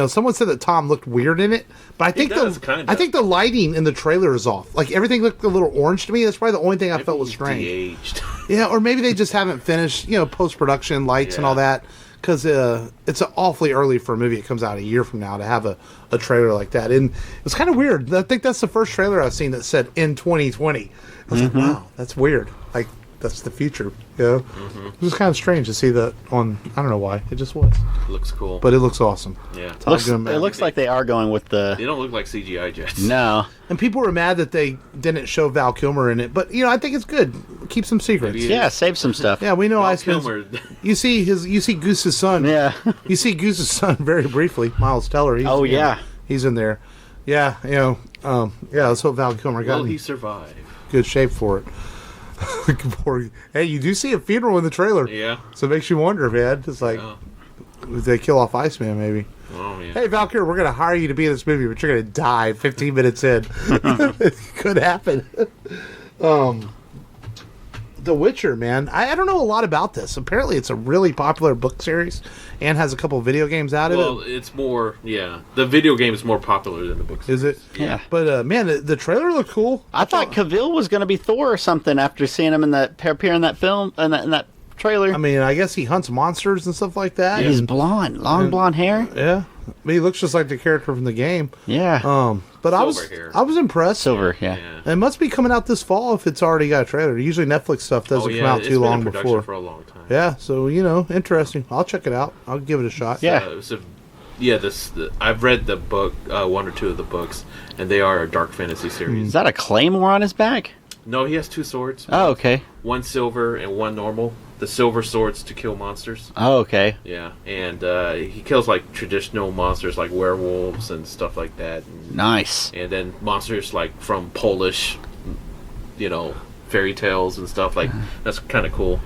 Someone said that Tom looked weird in it, but I think does, kinda. I think the lighting in the trailer is off. Like everything looked a little orange to me. That's probably the only thing I felt was He's strange. de-aged. Yeah, or maybe they just haven't finished, post production lights and all Yeah. that. Because it's awfully early for a movie that comes out a year from now to have a trailer like that. And it's kind of weird. I think that's the first trailer I've seen that said in 2020. I was like, wow, that's weird. Like that's the future. It was kind of strange to see that on. I don't know why. It just was. Looks cool. But it looks awesome. yeah. Top Gun It Maverick. looks like they are going with They the... don't look like CGI jets. No. And people were mad that they didn't show Val Kilmer in it, but I think it's good. Keep some secrets. Maybe Yeah, save some stuff. Yeah, we know Val Iceman's. Kilmer. You see Goose's son. Yeah. You see Goose's son very briefly, Miles Teller. He's, Oh, yeah. he's in there. Yeah, let's hope Val Kilmer got Will in he survive? good shape for it. Hey, you do see a funeral in the trailer. Yeah. So it makes you wonder, man. It's like, Yeah. if they kill off Iceman, maybe. Oh, yeah. Hey, Val Kilmer, we're going to hire you to be in this movie, but you're going to die 15 minutes in. It could happen. The Witcher, man. I don't know a lot about this. Apparently, it's a really popular book series and has a couple of video games out of Well, it. it's more, the video game is more popular than the books. Is it? Yeah. But, man, the trailer looked cool. I thought Cavill was going to be Thor or something after seeing him appear in that film, in that trailer. I mean, I guess he hunts monsters and stuff like that. He's and- blonde, long blonde hair. Yeah. But he looks just like the character from the game. Yeah. But Silver hair. I was impressed. Silver, yeah. It must be coming out this fall if it's already got a trailer. Usually Netflix stuff doesn't come out it's too been long in production before. for a long time. Yeah, so interesting. I'll check it out. I'll give it a shot. Yeah. I've read the book, one or two of the books, and they are a dark fantasy series. Is that a claymore on his back? No, he has two swords. Oh, okay. One silver and one normal. The silver swords to kill monsters. Oh, okay. Yeah, and he kills like traditional monsters like werewolves and stuff like that. Nice. And then monsters like from Polish, fairy tales and stuff like that's kind of cool.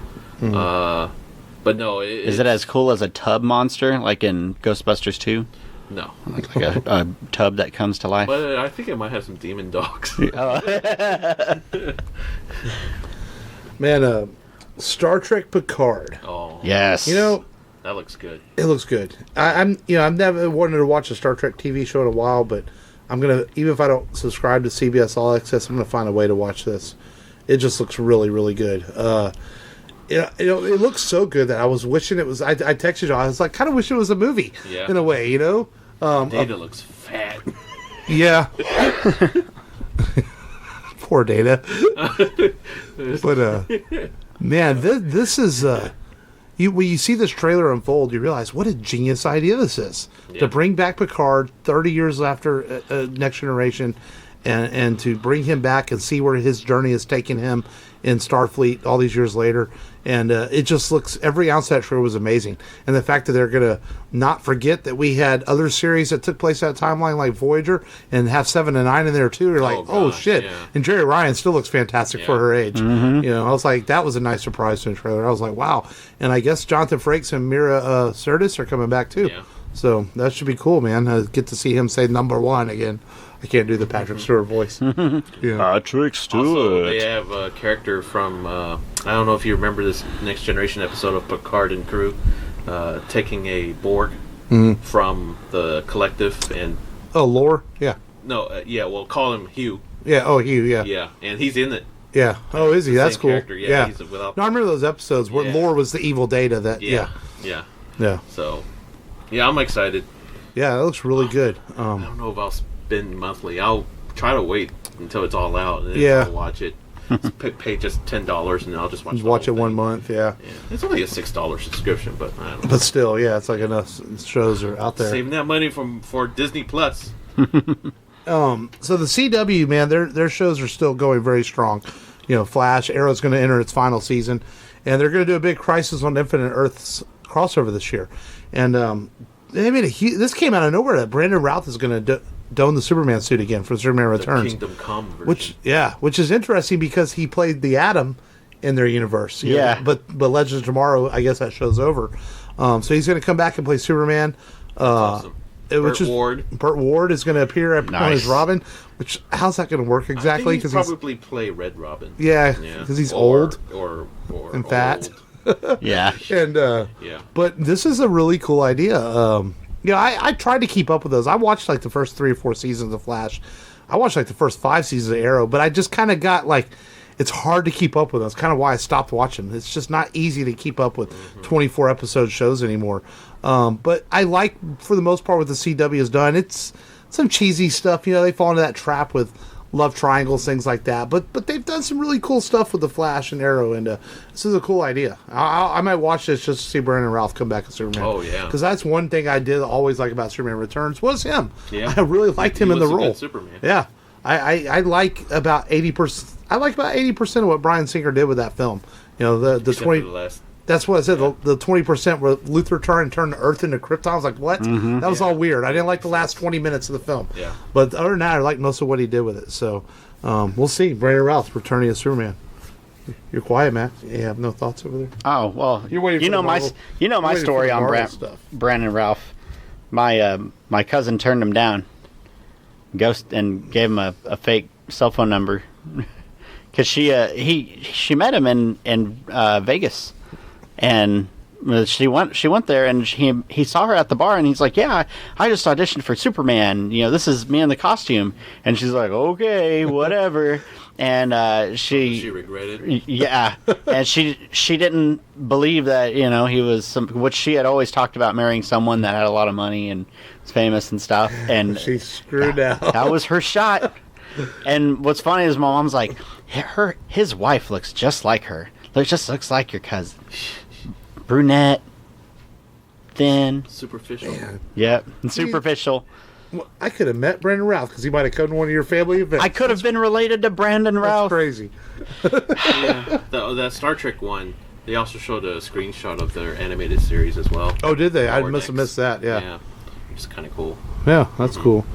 But no, is it as cool as a tub monster like in Ghostbusters 2? No. Like a tub that comes to life? But I think it might have some demon dogs. Man, Star Trek Picard. Oh. Yes. You know, that looks good. it looks good. I've never wanted to watch a Star Trek TV show in a while, but I'm gonna, even if I don't subscribe to CBS All Access, I'm gonna find a way to watch this. It just looks really, really good. It looks so good that I was wishing it was. I texted you. I was like, kind of wish it was a movie in a way, you know. Data looks fat. Yeah. Poor Data. But man, this is when you see this trailer unfold, you realize what a genius idea this is to bring back Picard 30 years after Next Generation, and to bring him back and see where his journey has taken him in Starfleet all these years later. And it just looks, every ounce of that trailer was amazing. And the fact that they're going to not forget that we had other series that took place that timeline, like Voyager, and have 7 and 9 in there too. You're like, oh shit. Yeah. And Jerry Ryan still looks fantastic for her age. You know, I was like, that was a nice surprise in the trailer. I was like, wow. And I guess Jonathan Frakes and Mira Sirtis are coming back too. Yeah. So that should be cool, man. I get to see him say number one again. I can't do the Patrick Stewart voice. Patrick Stewart. Also, they have a character from, I don't know if you remember this Next Generation episode of Picard and crew, taking a Borg from the collective and... Oh, Lore? Yeah. No, we'll call him Hugh. Yeah, Hugh, yeah. Yeah, and he's in it. Yeah. Oh, is he? That's cool. Character. Yeah. He's without... No, I remember those episodes where Lore was the evil Data. That Yeah. So, yeah, I'm excited. Yeah, it looks really good. I don't know if I'll spend monthly. I'll try to wait until it's all out and then I'll watch it. Pay just $10 and I'll just watch it 1 month. Yeah, it's only a $6 subscription, but I don't know. But still, it's like enough shows are out there. Saving that money for Disney Plus. So the CW, man, their shows are still going very strong. You know, Flash, Arrow's going to enter its final season, and they're going to do a big Crisis on Infinite Earths crossover this year. And they made this came out of nowhere that Brandon Routh is going to don the Superman suit again for Superman Returns. Kingdom Come version. Which is interesting because he played the Atom in their universe. You know? But Legends of Tomorrow, I guess that show's over. So he's going to come back and play Superman. Awesome. Burt Ward is going to appear as Robin. Which, how's that going to work exactly? Because probably play Red Robin. Yeah, because he's old and fat. But this is a really cool idea. I tried to keep up with those. I watched like the first 3 or 4 seasons of Flash. I watched like the first 5 seasons of Arrow, but I just kind of got like, it's hard to keep up with. That's kind of why I stopped watching. It's just not easy to keep up with 24 episode shows anymore. But I like, for the most part, what the CW has done. It's some cheesy stuff. You know, they fall into that trap with love triangles, things like that. But they've done some really cool stuff with the Flash and Arrow, and this is a cool idea. I might watch this just to see Brandon Routh come back as Superman. Oh yeah, because that's one thing I did always like about Superman Returns was him. Yeah, I really liked him in the role. Good Superman. Yeah, I like about 80%. I like about 80% of what Bryan Singer did with that film. You know, the 20. That's what I said. The 20% where Luthor turned the Earth into Krypton. I was like, what? That was all weird. I didn't like the last 20 minutes of the film. Yeah. But other than that, I like most of what he did with it. So we'll see. Brandon Routh returning as Superman. You're quiet, Matt. You have no thoughts over there. Oh well, you're waiting. My story on Brandon Routh. My cousin turned him down. And gave him a fake cell phone number because she met him in Vegas. And she went there, and he saw her at the bar, and he's like, "Yeah, I just auditioned for Superman. You know, this is me in the costume." And she's like, "Okay, whatever." And she regretted. Yeah, and she didn't believe that he was which she had always talked about marrying someone that had a lot of money and was famous and stuff. And she screwed out. That was her shot. And what's funny is my mom's like, his wife looks just like her. It just looks like your cousin. Brunette, thin, superficial. Man. Yep, and superficial. Well, I could have met Brandon Routh because he might have come to one of your family events. I could have been related to Brandon Routh. That's crazy. That Star Trek one. They also showed a screenshot of their animated series as well. Oh, did they? I must have missed that. Yeah, it's kind of cool. Yeah, that's cool.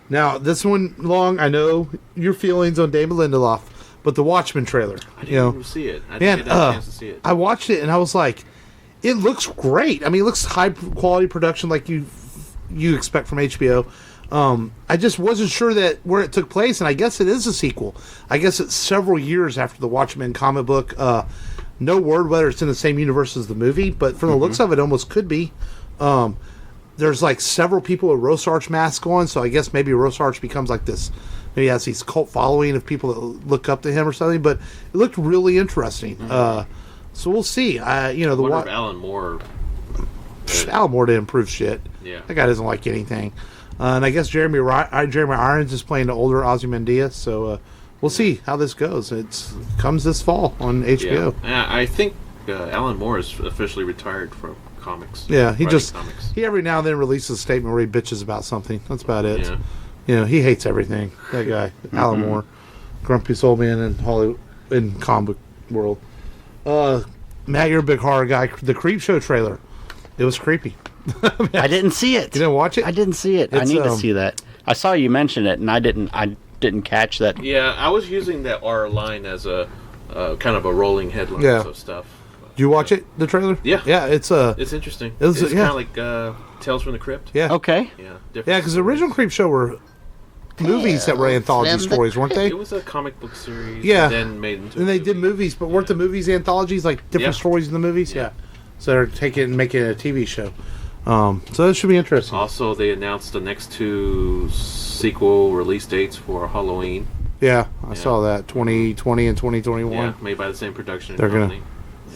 Now this one long. I know your feelings on Damon Lindelof. but the Watchmen trailer. I didn't even see it. I Man, didn't get a chance to see it. I watched it and I was like, it looks great. I mean, it looks high quality production like you expect from HBO. I just wasn't sure that where it took place, and I guess it is a sequel. I guess it's several years after the Watchmen comic book. No word whether it's in the same universe as the movie, but from the looks of it, almost could be. There's like several people with Rorschach masks on, so I guess maybe Rorschach becomes like this. Maybe he has these cult following of people that look up to him or something. But it looked really interesting. So we'll see. I wonder if Alan Moore. Alan Moore didn't prove shit. Yeah. That guy doesn't like anything. And I guess Jeremy Irons is playing the older Ozymandias, so we'll see how this goes. It comes this fall on HBO. Yeah. I think Alan Moore is officially retired from comics. Yeah, he every now and then releases a statement where he bitches about something. That's about it. Yeah. He hates everything. That guy, Alan Moore, grumpiest old man in Hollywood, in comic world. Matt, you're a big horror guy. The Creepshow trailer, it was creepy. I didn't see it. You didn't watch it? I didn't see it. I need to see that. I saw you mention it, and I didn't catch that. Yeah, I was using that R line as a kind of a rolling headline of stuff. Do you watch it? The trailer? Yeah. Yeah, it's interesting. It's kind of like Tales from the Crypt. Yeah. Okay. Yeah. Yeah, because the original Creepshow were movies that were anthology stories, weren't they? It was a comic book series. Yeah. And then made into. And they did movies, but weren't the movies anthologies like different stories in the movies? Yeah. So they're taking it and making it a TV show. So that should be interesting. Also, they announced the next 2 sequel release dates for Halloween. Yeah, I saw that 2020 and 2021. Yeah, made by the same production They're company.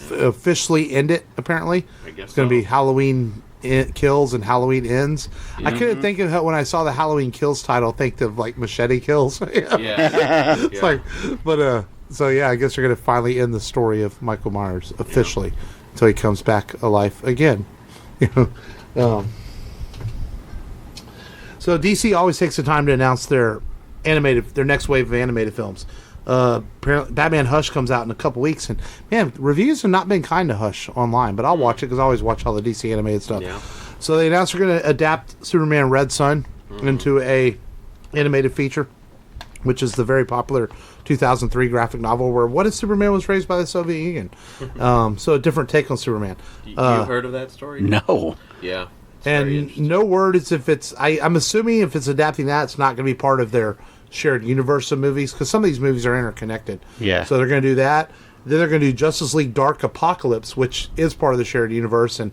Going to officially end it. Apparently, I guess it's going to be Halloween Kills and Halloween Ends. I couldn't think of when I saw the Halloween Kills title, think of like Machete Kills. It's like, but so yeah, I guess they're going to finally end the story of Michael Myers officially until he comes back alive again. So DC always takes the time to announce their next wave of animated films. Batman Hush comes out in a couple weeks, and man, reviews have not been kind to Hush online, but I'll watch it because I always watch all the DC animated stuff. Yeah. So they announced they're going to adapt Superman Red Sun into a animated feature, which is the very popular 2003 graphic novel where what if Superman was raised by the Soviet Union? So a different take on Superman. You heard of that story? No. Yeah. And no word is if it's... I'm assuming if it's adapting that, it's not going to be part of their shared universe of movies, because some of these movies are interconnected. Yeah. So they're going to do that. Then they're going to do Justice League Dark Apocalypse, which is part of the shared universe. And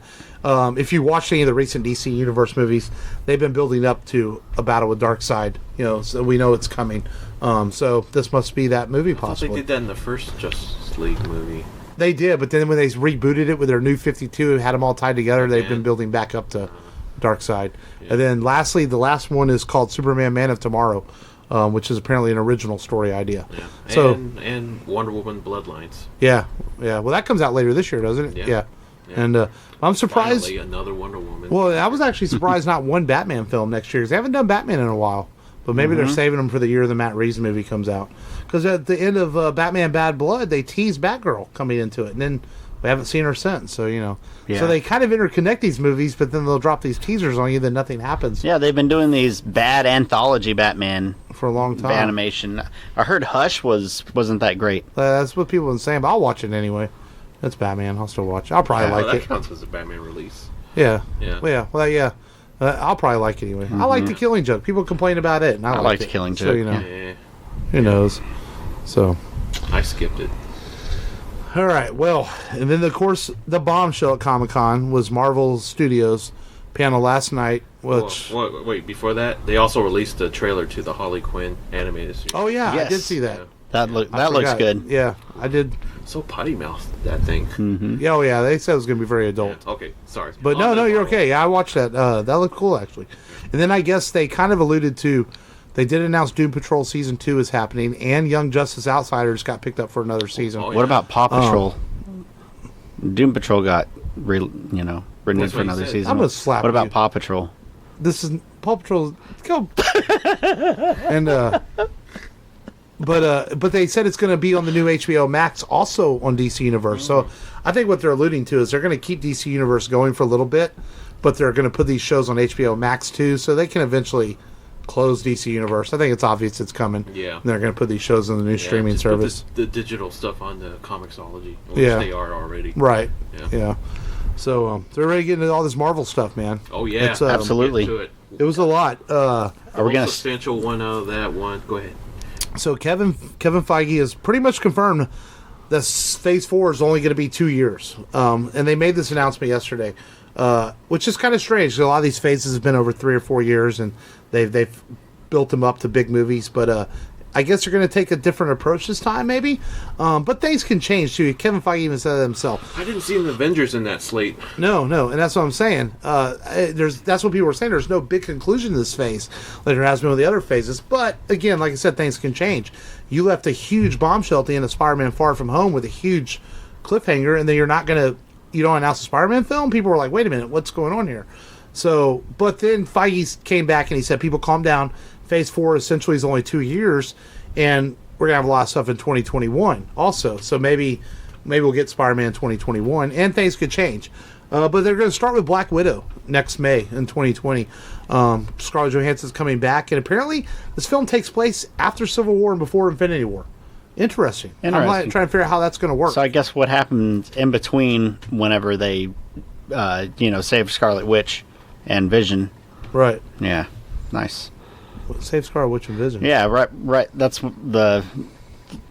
if you watch any of the recent DC Universe movies, they've been building up to a battle with Darkseid. So we know it's coming. So this must be that movie, possibly. They did that in the first Justice League movie. They did, but then when they rebooted it with their new 52 and had them all tied together, they've been building back up to Darkseid. Yeah. And then lastly, the last one is called Superman Man of Tomorrow, which is apparently an original story idea. Yeah. So, and Wonder Woman Bloodlines. Yeah. Well, that comes out later this year, doesn't it? Yeah. And I'm surprised. Finally, another Wonder Woman. Well, I was actually surprised not one Batman film next year, because they haven't done Batman in a while. But maybe they're saving them for the year the Matt Reeves movie comes out. Because at the end of Batman Bad Blood, they teased Batgirl coming into it. And then we haven't seen her since. So, So they kind of interconnect these movies, but then they'll drop these teasers on you, then nothing happens. Yeah, they've been doing these bad anthology Batman for a long time. Animation. I heard Hush wasn't that great. That's what people have been saying, but I'll watch it anyway. That's Batman. I'll still watch it. I'll probably like that it. That counts as a Batman release. Yeah. Yeah. Well, yeah. I'll probably like it anyway. I like The Killing Joke. People complain about it, and I like The Killing Joke. So, who knows? So I skipped it. All right. Well, and then of course the bombshell at Comic-Con was Marvel Studios panel last night. Which wait, before that, they also released a trailer to the Harley Quinn animated series. Oh yeah, yes. I did see that. Yeah. That looks good. Yeah, I did. So potty mouthed that thing. Mm-hmm. Yeah, yeah. They said it was going to be very adult. Yeah. Okay, sorry. But no, you're okay. Yeah, I watched that. That looked cool actually. And then I guess they kind of alluded to. They did announce Doom Patrol Season 2 is happening, and Young Justice Outsiders got picked up for another season. Oh, yeah. What about Paw Patrol? Doom Patrol got renewed for another season. I'm going to slap What about you. Paw Patrol? This is Paw Patrol. Go. And but they said it's going to be on the new HBO Max, also on DC Universe. So I think what they're alluding to is they're going to keep DC Universe going for a little bit, but they're going to put these shows on HBO Max too, so they can eventually closed DC universe. I think it's obvious it's coming. Yeah. And they're going to put these shows on the new streaming just service. Put the digital stuff on the Comixology, which they are already. Right. Yeah. Yeah. So they're ready to get into all this Marvel stuff, man. Oh yeah, It's, absolutely. It was a lot. Are we gonna substantial one out of that one? Go ahead. So Kevin Feige has pretty much confirmed that Phase 4 is only going to be 2 years. And they made this announcement yesterday, which is kind of strange. A lot of these phases have been over 3 or 4 years, and they've built them up to big movies. But I guess they're going to take a different approach this time, maybe. But things can change, too. Kevin Feige even said that himself. I didn't see an Avengers in that slate. No, and that's what I'm saying. That's what people were saying. There's no big conclusion to this phase like there has been with the other phases. But, again, like I said, things can change. You left a huge bombshell at the end of Spider-Man Far From Home with a huge cliffhanger, and then you don't announce a Spider-Man film? People were like, wait a minute, what's going on here? So, but then Feige came back and he said, people calm down. Phase 4 essentially is only 2 years, and we're going to have a lot of stuff in 2021 also. So maybe we'll get Spider-Man in 2021, and things could change. But they're going to start with Black Widow next May in 2020. Scarlett Johansson's coming back, and apparently this film takes place after Civil War and before Infinity War. Interesting. I'm trying to figure out how that's going to work. So I guess what happened in between whenever they, saved Scarlet Witch and Vision. Right. Yeah. Nice. Save Scarlet Witch and Vision. Yeah, right. That's the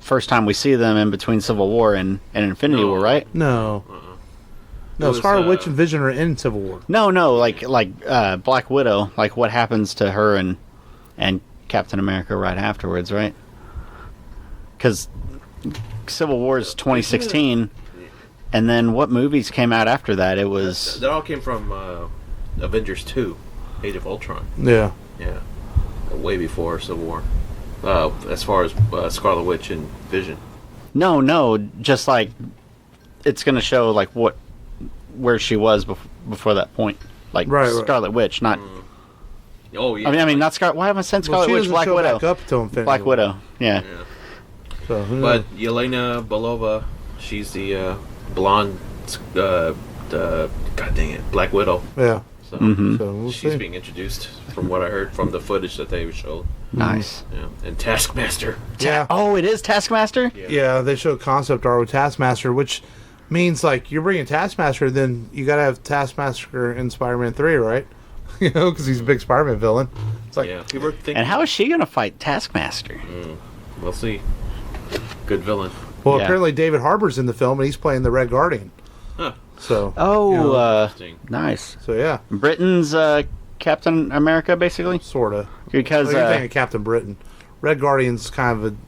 first time we see them in between Civil War and Infinity War, right? No. No, Scarlet Witch and Vision are in Civil War. No, like Black Widow, like what happens to her and Captain America right afterwards, right? Because Civil War is 2016, and then what movies came out after that? It was... That all came from Avengers 2, Age of Ultron. Yeah. Yeah. Way before Civil War. As far as Scarlet Witch and Vision. No, just like it's going to show like where she was before that point. Like Scarlet Witch, not... Oh, yeah. I mean, not Scarlet... Why am I saying Scarlet Witch? Black Widow. Back up to Infinity Black Widow, yeah. So, but Yelena Belova, she's the blonde, God dang it, Black Widow. Yeah. So, so we'll she's see. being introduced, from what I heard from the footage that they showed. Nice. Yeah. And Taskmaster. Yeah. Oh, it is Taskmaster? Yeah, they showed concept art with Taskmaster, which means like you're bringing Taskmaster, then you got to have Taskmaster in Spider-Man 3, right? Because he's a big Spider-Man villain. It's like, people are thinking, and how is she going to fight Taskmaster? We'll see. Good villain. Well, apparently David Harbour's in the film, and he's playing the Red Guardian. Huh. So. Nice. So yeah. Britain's Captain America, basically. Sorta. Because you're thinking Captain Britain. Red Guardian's kind of an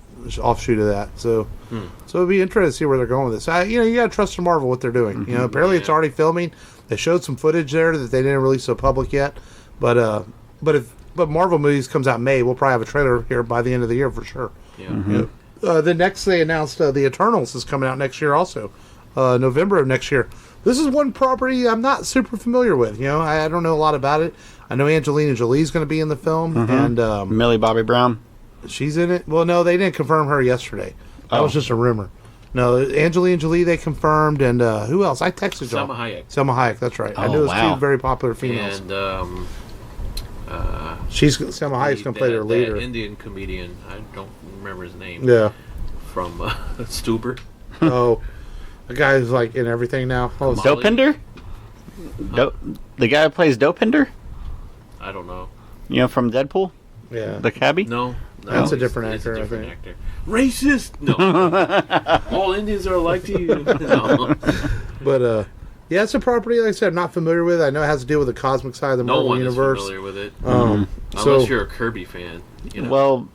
offshoot of that. So, so it'll be interesting to see where they're going with this. You got to trust in Marvel what they're doing. Apparently it's already filming. They showed some footage there that they didn't release to the public yet. But Marvel movies comes out in May, we'll probably have a trailer here by the end of the year for sure. Yeah. The next they announced the Eternals is coming out next year also, November of next year. This is one property I'm not super familiar with. I don't know a lot about it. I know Angelina Jolie's going to be in the film, and Millie Bobby Brown. She's in it. Well, no, they didn't confirm her yesterday. That was just a rumor. No, Angelina Jolie they confirmed, and who else? I texted you. Selma Hayek. That's right. I knew it was two very popular females. And Selma Hayek's going to play their leader. That Indian comedian. I don't remember his name. Yeah. From Stuber. Oh. The guy who's like in everything now. Dopinder? The guy who plays Dopinder? I don't know. From Deadpool? Yeah. The cabbie? No. That's a different actor, I think. actor. Racist? No. All Indians are alike to you. No. But, yeah, it's a property, like I said, I'm not familiar with. I know it has to deal with the cosmic side of the Marvel Universe. No one is familiar with it. Unless you're a Kirby fan. Well,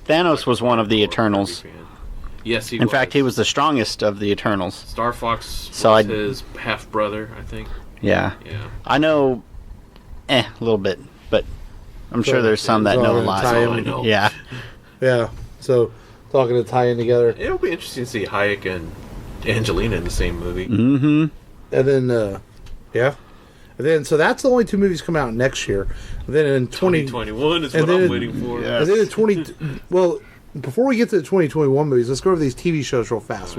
Thanos was one of the Eternals. Yes, he was. In fact, he was the strongest of the Eternals. Star Fox was his half-brother, I think. Yeah. I know a little bit, but I'm sure there's some that know a lot. I know. Yeah. Yeah. So, talking to tie in together. It'll be interesting to see Hayek and Angelina in the same movie. Mm-hmm. And then, yeah. And then, so that's the only two movies come out next year. And then in 2021 is what I'm waiting for. Yes. And then in well... Before we get to the 2021 movies, let's go over these TV shows real fast.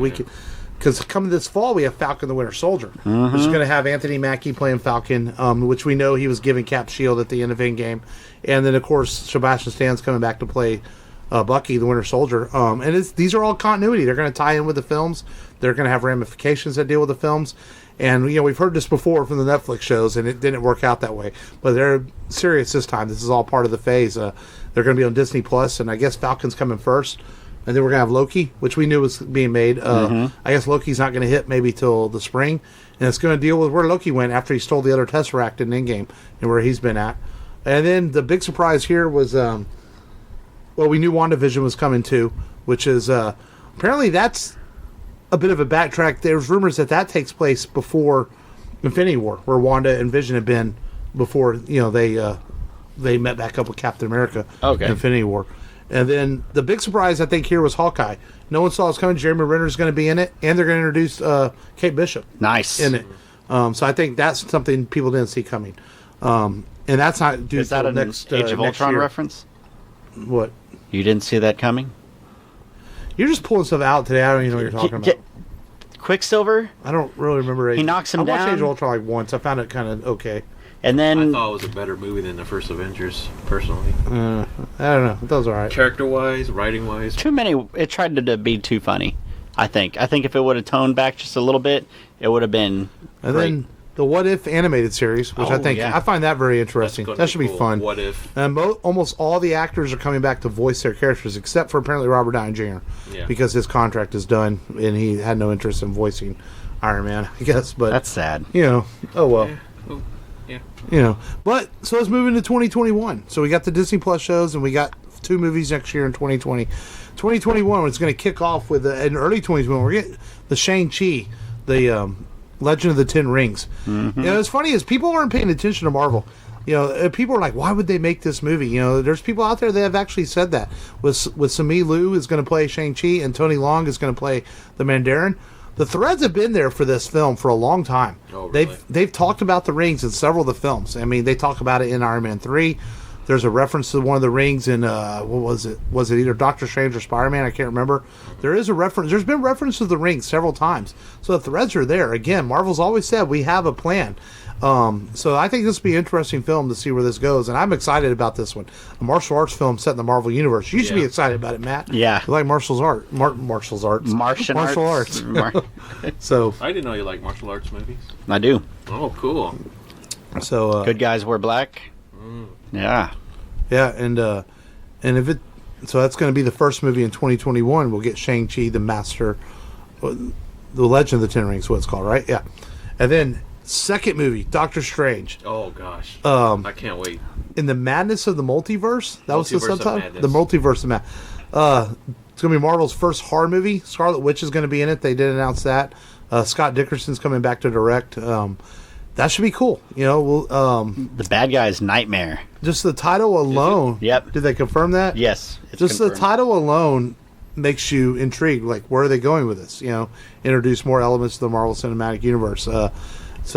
because coming this fall we have Falcon the Winter Soldier, which is going to have Anthony Mackie playing Falcon, which we know he was giving Cap shield at the end of Endgame, and then of course Sebastian Stan's coming back to play Bucky the Winter Soldier, and these are all continuity. They're going to tie in with the films. They're going to have ramifications that deal with the films. And, we've heard this before from the Netflix shows, and it didn't work out that way. But they're serious this time. This is all part of the phase. They're going to be on Disney Plus, and I guess Falcon's coming first. And then we're going to have Loki, which we knew was being made. I guess Loki's not going to hit maybe till the spring. And it's going to deal with where Loki went after he stole the other Tesseract in Endgame and where he's been at. And then the big surprise here was, we knew WandaVision was coming too, which is apparently that's a bit of a backtrack. There's rumors that takes place before Infinity War, where Wanda and Vision had been before they met back up with Captain America. Okay. In Infinity War. And then the big surprise I think here was Hawkeye. No one saw it coming. Jeremy Renner's going to be in it, and they're going to introduce Kate Bishop. Nice. In it. So I think that's something people didn't see coming. And that's not due Is that to a next Age of next Ultron year. reference? What? You didn't see that coming? You're just pulling stuff out today. I don't even know what you're talking about. Quicksilver, I don't really remember. He knocks him I watched down. Age of Ultron like once. I found it kind of okay. and I then thought it was a better movie than the first Avengers, personally. I don't know. It was all right. Character-wise, writing-wise. too many. It tried to be too funny. I think if it would have toned back just a little bit, it would have been. And great. then the What If animated series, which I Oh, think yeah. I find that very interesting. That's That gonna should be cool. fun. What if? And almost all the actors are coming back to voice their characters, except for apparently Robert Downey Jr. Yeah. because his contract is done and he had no interest in voicing Iron Man, I guess. But That's sad. oh well. Yeah. Oh, yeah. But so let's move into 2021. So we got the Disney Plus shows, and we got 2 movies next year in 2020. 2021, it's going to kick off with in early 2021. We're getting the Shang-Chi, the Legend of the Ten Rings. It's funny is people aren't paying attention to Marvel. People are like, why would they make this movie? There's people out there that have actually said that. With Sami Liu is going to play Shang-Chi, and Tony Leung is going to play the Mandarin. The threads have been there for this film for a long time. Oh, really? They've talked about the rings in several of the films. I mean, they talk about it in Iron Man 3. There's a reference to one of the rings in what was it? Was it either Doctor Strange or Spider-Man? I can't remember. There is a reference. There's been reference to the rings several times. So the threads are there. Again, Marvel's always said we have a plan. So I think this will be an interesting film to see where this goes, and I'm excited about this one. A martial arts film set in the Marvel universe. You should be excited about it, Matt. Yeah. You like martial arts. Martial arts. So I didn't know you like martial arts movies. I do. Oh, cool. Good guys wear black. Yeah. Yeah, and if it, so that's going to be the first movie in 2021. We'll get Shang-Chi, the Master, the Legend of the Ten Rings, what it's called, right? Yeah, and then second movie, Doctor Strange. Oh gosh. I can't wait. In the Madness of the Multiverse. That was the Multiverse of subtitle. Madness. The Multiverse of Madness. It's going to be Marvel's first horror movie. Scarlet Witch is going to be in it. They did announce that. Scott Dickerson's coming back to direct. That should be cool. The bad guy's Nightmare. Just the title alone. Yep. Did they confirm that? Yes. It's Just confirmed. the title alone makes you intrigued. Like, where are they going with this? Introduce more elements to the Marvel Cinematic Universe. So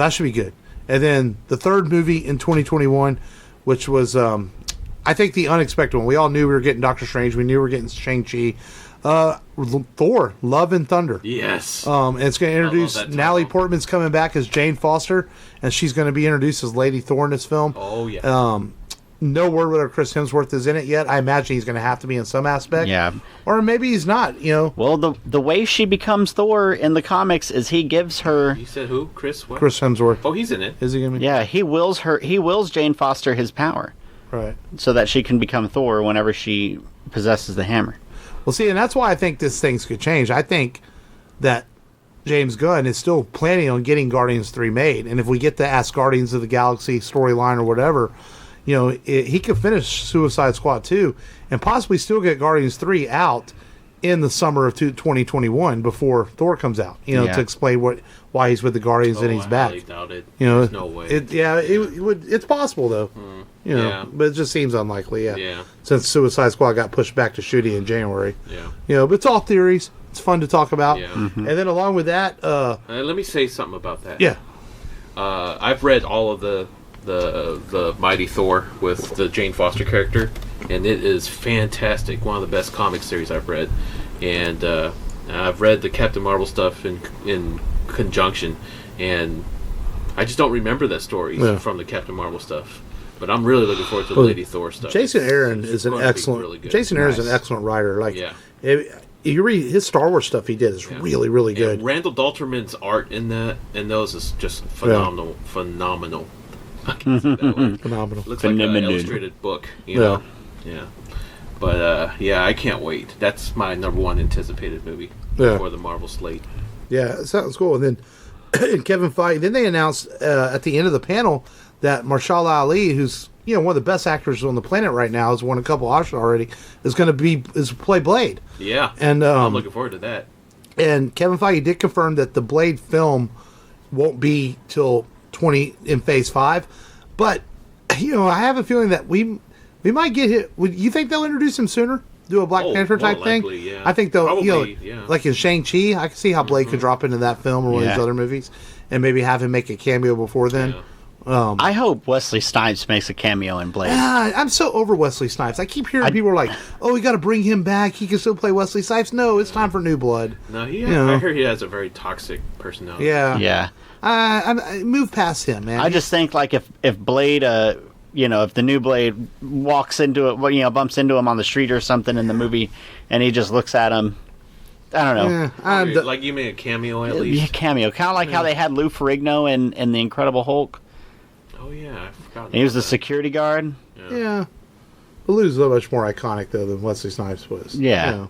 that should be good. And then the third movie in 2021, which was, I think, the unexpected one. We all knew we were getting Doctor Strange. We knew we were getting Shang-Chi. Thor, Love and Thunder. Yes. And it's going to introduce that title. Natalie Portman's coming back as Jane Foster, and she's going to be introduced as Lady Thor in this film. Oh yeah. No word whether Chris Hemsworth is in it yet. I imagine he's going to have to be in some aspect. Yeah. Or maybe he's not, Well, the way she becomes Thor in the comics is he gives her. You said who? Chris? What? Chris Hemsworth. Oh, he's in it. Is he going to be? Yeah, he wills Jane Foster his power Right. so that she can become Thor whenever she possesses the hammer. Well, see, and that's why I think this things could change. I think that James Gunn is still planning on getting Guardians 3 made. And if we get the Ask Guardians of the Galaxy storyline or whatever, he could finish Suicide Squad 2 and possibly still get Guardians 3 out in the summer of 2021 before Thor comes out, to explain why he's with the Guardians and he's back. I doubt it. You know, There's no way. It would. It's possible though. Yeah. But it just seems unlikely. Yeah. Yeah. Since Suicide Squad got pushed back to shooting in January. Yeah. But it's all theories. It's fun to talk about. Yeah. And then along with that, Let me say something about that. yeah. I've read all of the Mighty Thor with the Jane Foster character, and it is fantastic. One of the best comic series I've read, and I've read the Captain Marvel stuff in conjunction, and I just don't remember that story from the Captain Marvel stuff. But I'm really looking forward to the Lady Thor stuff. Jason Aaron is an excellent. Really Jason Aaron is an excellent writer. Like, you read his Star Wars stuff he did is really, really good. And Randall Dalterman's art in those is just phenomenal. Phenomenal. I can say that word. Phenomenal. Looks like an illustrated book. You know? Yeah. But I can't wait. That's my number one anticipated movie for the Marvel slate. Yeah, it sounds cool. And then Kevin Feige. Then they announced at the end of the panel that Mahershala Ali, who's one of the best actors on the planet right now, has won a couple Oscars already, is going to play Blade. Yeah, and I'm looking forward to that. And Kevin Feige did confirm that the Blade film won't be till in Phase 5, but I have a feeling that we might get hit. You think they'll introduce him sooner? Do a Black Panther type likely, thing? Yeah. I think they'll, like in Shang-Chi, I can see how Blade could drop into that film or one of these other movies, and maybe have him make a cameo before then. Yeah. I hope Wesley Snipes makes a cameo in Blade. I'm so over Wesley Snipes. I keep hearing people are like, "Oh, we got to bring him back. He can still play Wesley Snipes." No, it's time for new blood. No, I hear he has a very toxic personality. Yeah. I move past him, man. I just think like if Blade, if the new Blade walks into it, bumps into him on the street or something in the movie, and he just looks at him. I don't know. Like you made a cameo at least. Yeah, cameo, kind of like how they had Lou Ferrigno in the Incredible Hulk. Oh yeah, I forgot. He was the security guard. Yeah. But Lou's so much more iconic though than Wesley Snipes was. Yeah.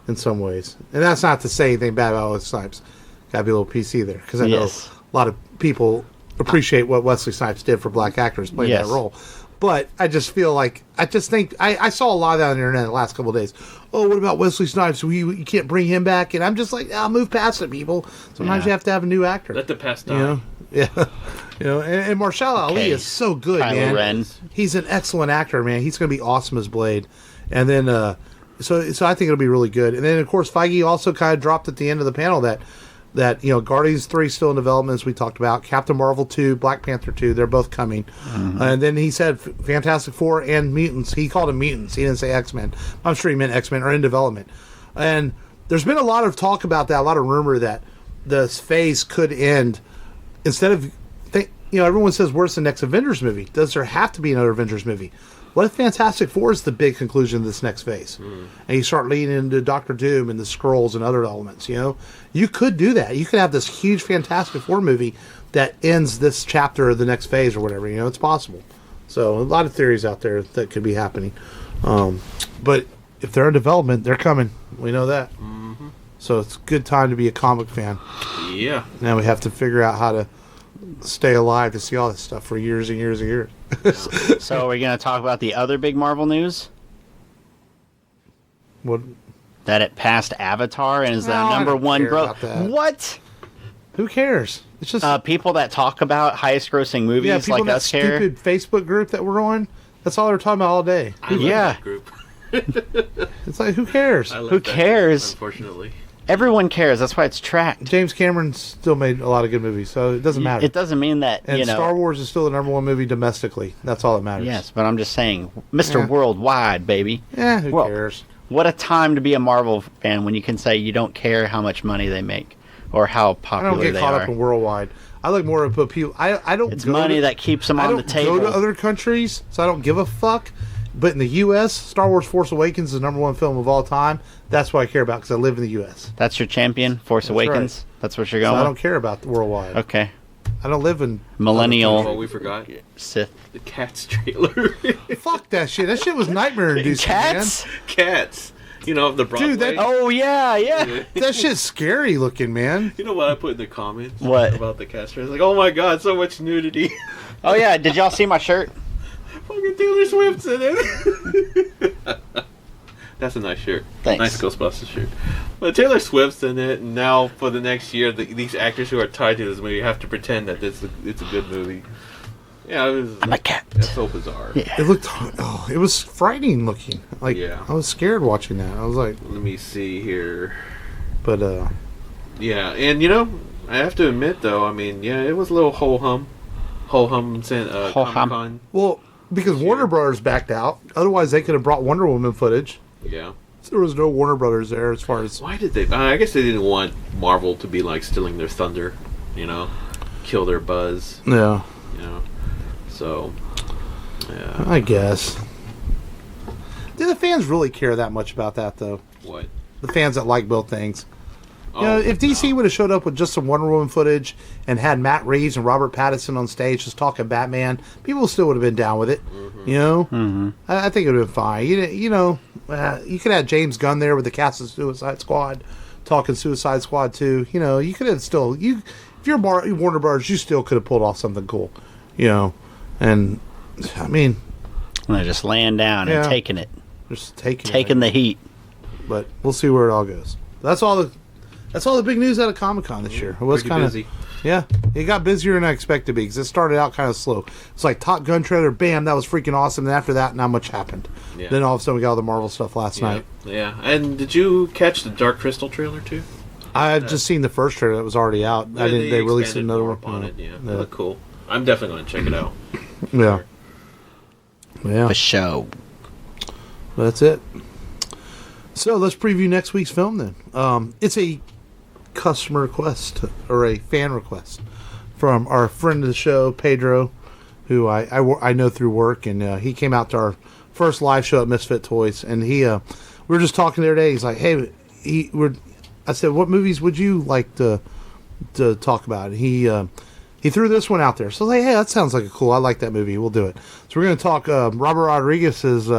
In some ways, and that's not to say anything bad about Wesley Snipes. Got to be a little PC there because I know a lot of people appreciate what Wesley Snipes did for black actors playing that role. But I just feel like I saw a lot of that on the internet the last couple of days. Oh, what about Wesley Snipes? You can't bring him back, and I'm just like, I'll move past it, people. Sometimes you have to have a new actor. Let the past die. Yeah. And Mahershala Ali is so good, Kylo man. Ren. He's an excellent actor, man. He's going to be awesome as Blade. And then, so I think it'll be really good. And then, of course, Feige also kind of dropped at the end of the panel that Guardians 3 is still in development, as we talked about. Captain Marvel 2, Black Panther 2, they're both coming. And then he said Fantastic Four and Mutants. He called them Mutants. He didn't say X-Men. I'm sure he meant X-Men are in development. And there's been a lot of talk about that, a lot of rumor that this phase could end. Instead of, everyone says, where's the next Avengers movie? Does there have to be another Avengers movie? What if Fantastic Four is the big conclusion of this next phase? And you start leading into Doctor Doom and the Skrulls and other elements, You could do that. You could have this huge Fantastic Four movie that ends this chapter of the next phase or whatever. It's possible. So a lot of theories out there that could be happening. But if they're in development, they're coming. We know that. Mm-hmm. So it's a good time to be a comic fan. Yeah. Now we have to figure out how to stay alive to see all this stuff for years and years and years. So are we going to talk about the other big Marvel news? What? That it passed Avatar and is the number one What? Who cares? It's just people that talk about highest grossing movies like us care. Stupid Facebook group that we're on. That's all they're talking about all day. I love that group. It's like, who cares? Who cares? Group, unfortunately. Everyone cares. That's why it's tracked. James Cameron still made a lot of good movies, so it doesn't matter. It doesn't mean that, and Star Wars is still the number one movie domestically. That's all that matters. Yes, but I'm just saying, Mr. Worldwide, baby. Yeah, who cares? What a time to be a Marvel fan when you can say you don't care how much money they make or how popular they are. I don't get caught up in worldwide. I look more at people. I don't. It's money that keeps them on the table. I don't go to other countries, so I don't give a fuck. But in the U.S., Star Wars Force Awakens is the number one film of all time. That's what I care about because I live in the U.S. That's your champion, Force Awakens? Right. That's what you're going with? I don't care about the worldwide. Okay. I don't live in... Millennial... Oh, we forgot. Sith. The Cats trailer. Fuck that shit. That shit was nightmare-inducing, Cats? Man. Cats. The Broadway. Dude, oh, yeah. That shit's scary looking, man. You know what I put in the comments? What? About the Cats trailer? Like, oh my god, so much nudity. Oh, yeah. Did y'all see my shirt? Fucking Taylor Swift's in it. That's a nice shirt. Thanks. Nice Ghostbusters shirt. But Taylor Swift's in it, and now for the next year, these actors who are tied to this movie have to pretend that it's a good movie. Yeah, I'm a cat. That's so bizarre. Yeah. It was frightening looking. Like, I was scared watching that. I was like, let me see here. But yeah, and I have to admit though, it was a little ho-hum Comic-Con. Well, because Warner Brothers backed out. Otherwise, they could have brought Wonder Woman footage. Yeah. There was no Warner Brothers there as far as... Why did they... I guess they didn't want Marvel to be, like, stealing their thunder, you know? Kill their buzz. Yeah. You know? So, yeah. I guess. Do the fans really care that much about that, though? What? The fans that like both things. You know, if DC would have showed up with just some Wonder Woman footage and had Matt Reeves and Robert Pattinson on stage just talking Batman, people still would have been down with it. Mm-hmm. You know? Mm-hmm. I think it would have been fine. You know, you could have James Gunn there with the cast of Suicide Squad talking Suicide Squad 2. You know, you could have still... if you're Warner Brothers, you still could have pulled off something cool. You know? And, I mean... They're just laying down and taking it. Just taking the heat. But we'll see where it all goes. That's all the big news out of Comic-Con this year. It was kind of busy. Yeah, it got busier than I expected to be because it started out kind of slow. It's like Top Gun trailer, bam, that was freaking awesome. And after that, not much happened. Yeah. Then all of a sudden, we got all the Marvel stuff last night. Yeah, and did you catch the Dark Crystal trailer too? I've just seen the first trailer that was already out. Yeah, they released another one on it. Yeah, they look cool. I'm definitely going to check it out. Yeah. Yeah. For show. That's it. So let's preview next week's film then. It's a customer request or a fan request from our friend of the show, Pedro, who I know through work, and he came out to our first live show at Misfit Toys, and we were just talking the other day. He's like, "Hey, I said, what movies would you like to talk about?" And he threw this one out there. So I was like, hey, that sounds like I like that movie. We'll do it. So we're going to talk Robert Rodriguez's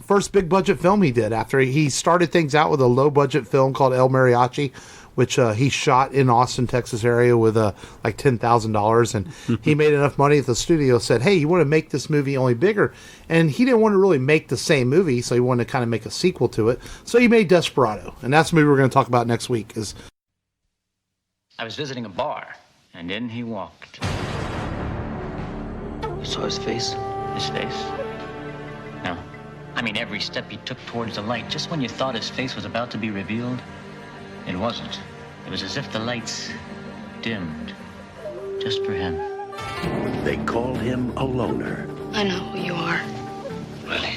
first big budget film he did after he started things out with a low budget film called El Mariachi, which he shot in Austin, Texas area with like $10,000. And he made enough money that the studio said, hey, you want to make this movie only bigger? And he didn't want to really make the same movie, so he wanted to kind of make a sequel to it. So he made Desperado. And that's the movie we're going to talk about next week. I was visiting a bar, and in he walked. You saw his face? His face? No. I mean, every step he took towards the light, just when you thought his face was about to be revealed, it wasn't. It was as if the lights dimmed, just for him. They called him a loner. I know who you are. Really?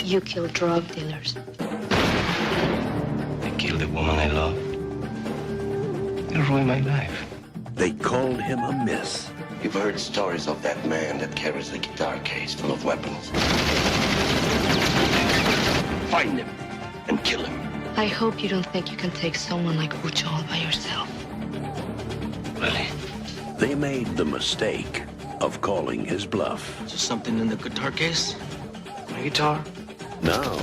You kill drug dealers. I killed the woman I loved. You ruined my life. They called him a myth. You've heard stories of that man that carries a guitar case full of weapons. Find him and kill him. I hope you don't think you can take someone like Ucho all by yourself. Really? They made the mistake of calling his bluff. Is there something in the guitar case? My guitar? Now,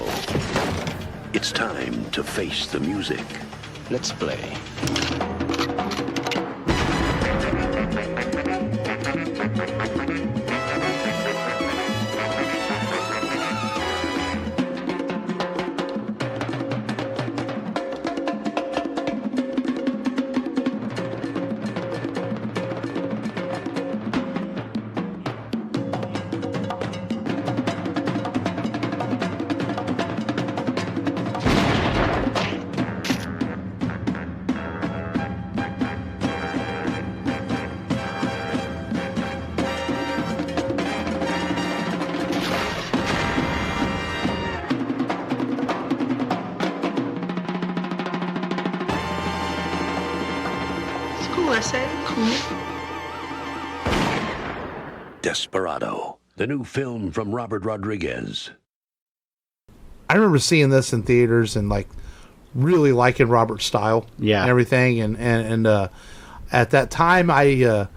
it's time to face the music. Let's play. Desperado, the new film from Robert Rodriguez. I remember seeing this in theaters and like really liking Robert's style, and everything. And at that time, I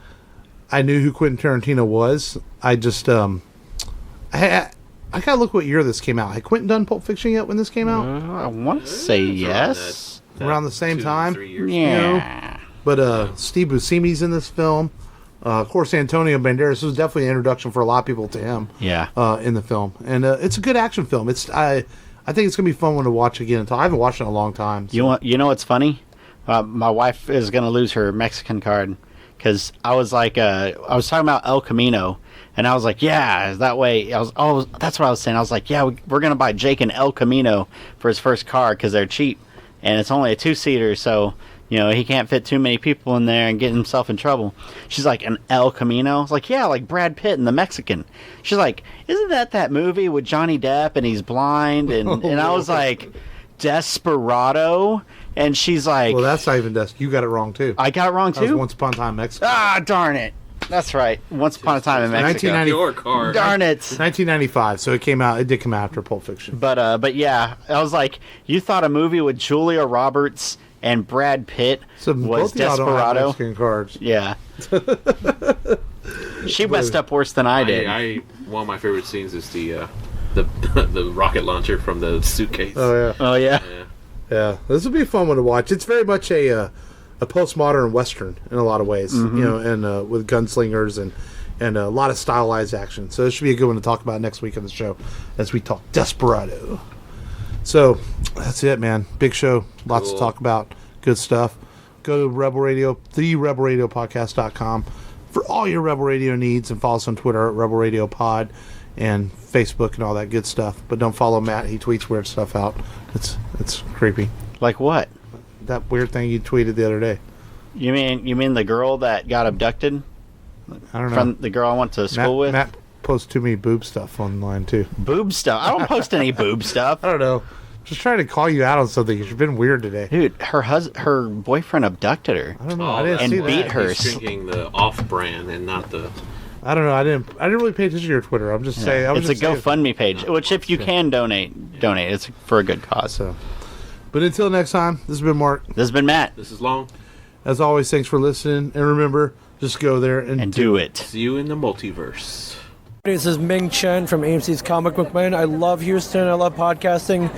knew who Quentin Tarantino was. I just I gotta look what year this came out. Had Quentin done Pulp Fiction yet when this came out? I want to say yes. Around the same time. 3 years. Yeah. You know? But Steve Buscemi's in this film. Of course, Antonio Banderas was definitely an introduction for a lot of people to him. Yeah. In the film, and it's a good action film. I think it's gonna be a fun one to watch again. I haven't watched it in a long time. So. You know what's funny? My wife is gonna lose her Mexican card because I was like, I was talking about El Camino, and I was like, yeah, that way. That's what I was saying. I was like, yeah, we're gonna buy Jake an El Camino for his first car because they're cheap, and it's only a 2-seater, so. You know, he can't fit too many people in there and get himself in trouble. She's like, an El Camino? I was like, yeah, like Brad Pitt and the Mexican. She's like, isn't that movie with Johnny Depp and he's blind? And I was like, Desperado, and she's like, Well, that's not even You got it wrong too. I got it wrong That was too. Once Upon a Time in Mexico. Ah, darn it. That's right. Once Upon a Time in Mexico. 1990 Your car. Darn it. 1995. So it came out. It did come after Pulp Fiction. But yeah, I was like, you thought a movie with Julia Roberts and Brad Pitt So was both of y'all don't have Desperado? Mexican cards. Yeah. She messed up worse than I did. One of my favorite scenes is the rocket launcher from the suitcase. Oh yeah. Oh yeah. Yeah. Yeah, this would be a fun one to watch. It's very much a postmodern western in a lot of ways, you know, and with gunslingers and a lot of stylized action. So this should be a good one to talk about next week on the show as we talk Desperado. So that's it, man. Big show, lots to talk about, good stuff. Go to Rebel Radio, therebelradiopodcast.com for all your Rebel Radio needs, and follow us on Twitter at Rebel Radio Pod and Facebook and all that good stuff. But don't follow Matt; he tweets weird stuff out. It's creepy. Like what? That weird thing you tweeted the other day. You mean the girl that got abducted I don't know. from the girl I went to school with? Matt posts too many boob stuff online too. Boob stuff. I don't post any boob stuff. I don't know. Just trying to call you out on something. You've been weird today. Dude, her boyfriend abducted her. I don't know. I didn't And see beat that. her. He's drinking the off-brand and not the. I don't know. I didn't really pay attention to your Twitter. I'm just saying. It's a GoFundMe page, which if you can donate. It's for a good cause. So, but until next time, this has been Mark. This has been Matt. This is long. As always, thanks for listening, and remember, just go there and Do it. See you in the multiverse. This is Ming Chen from AMC's Comic Book Man. I love Houston. I love podcasting.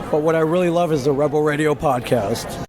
But what I really love is the Rebel Radio podcast.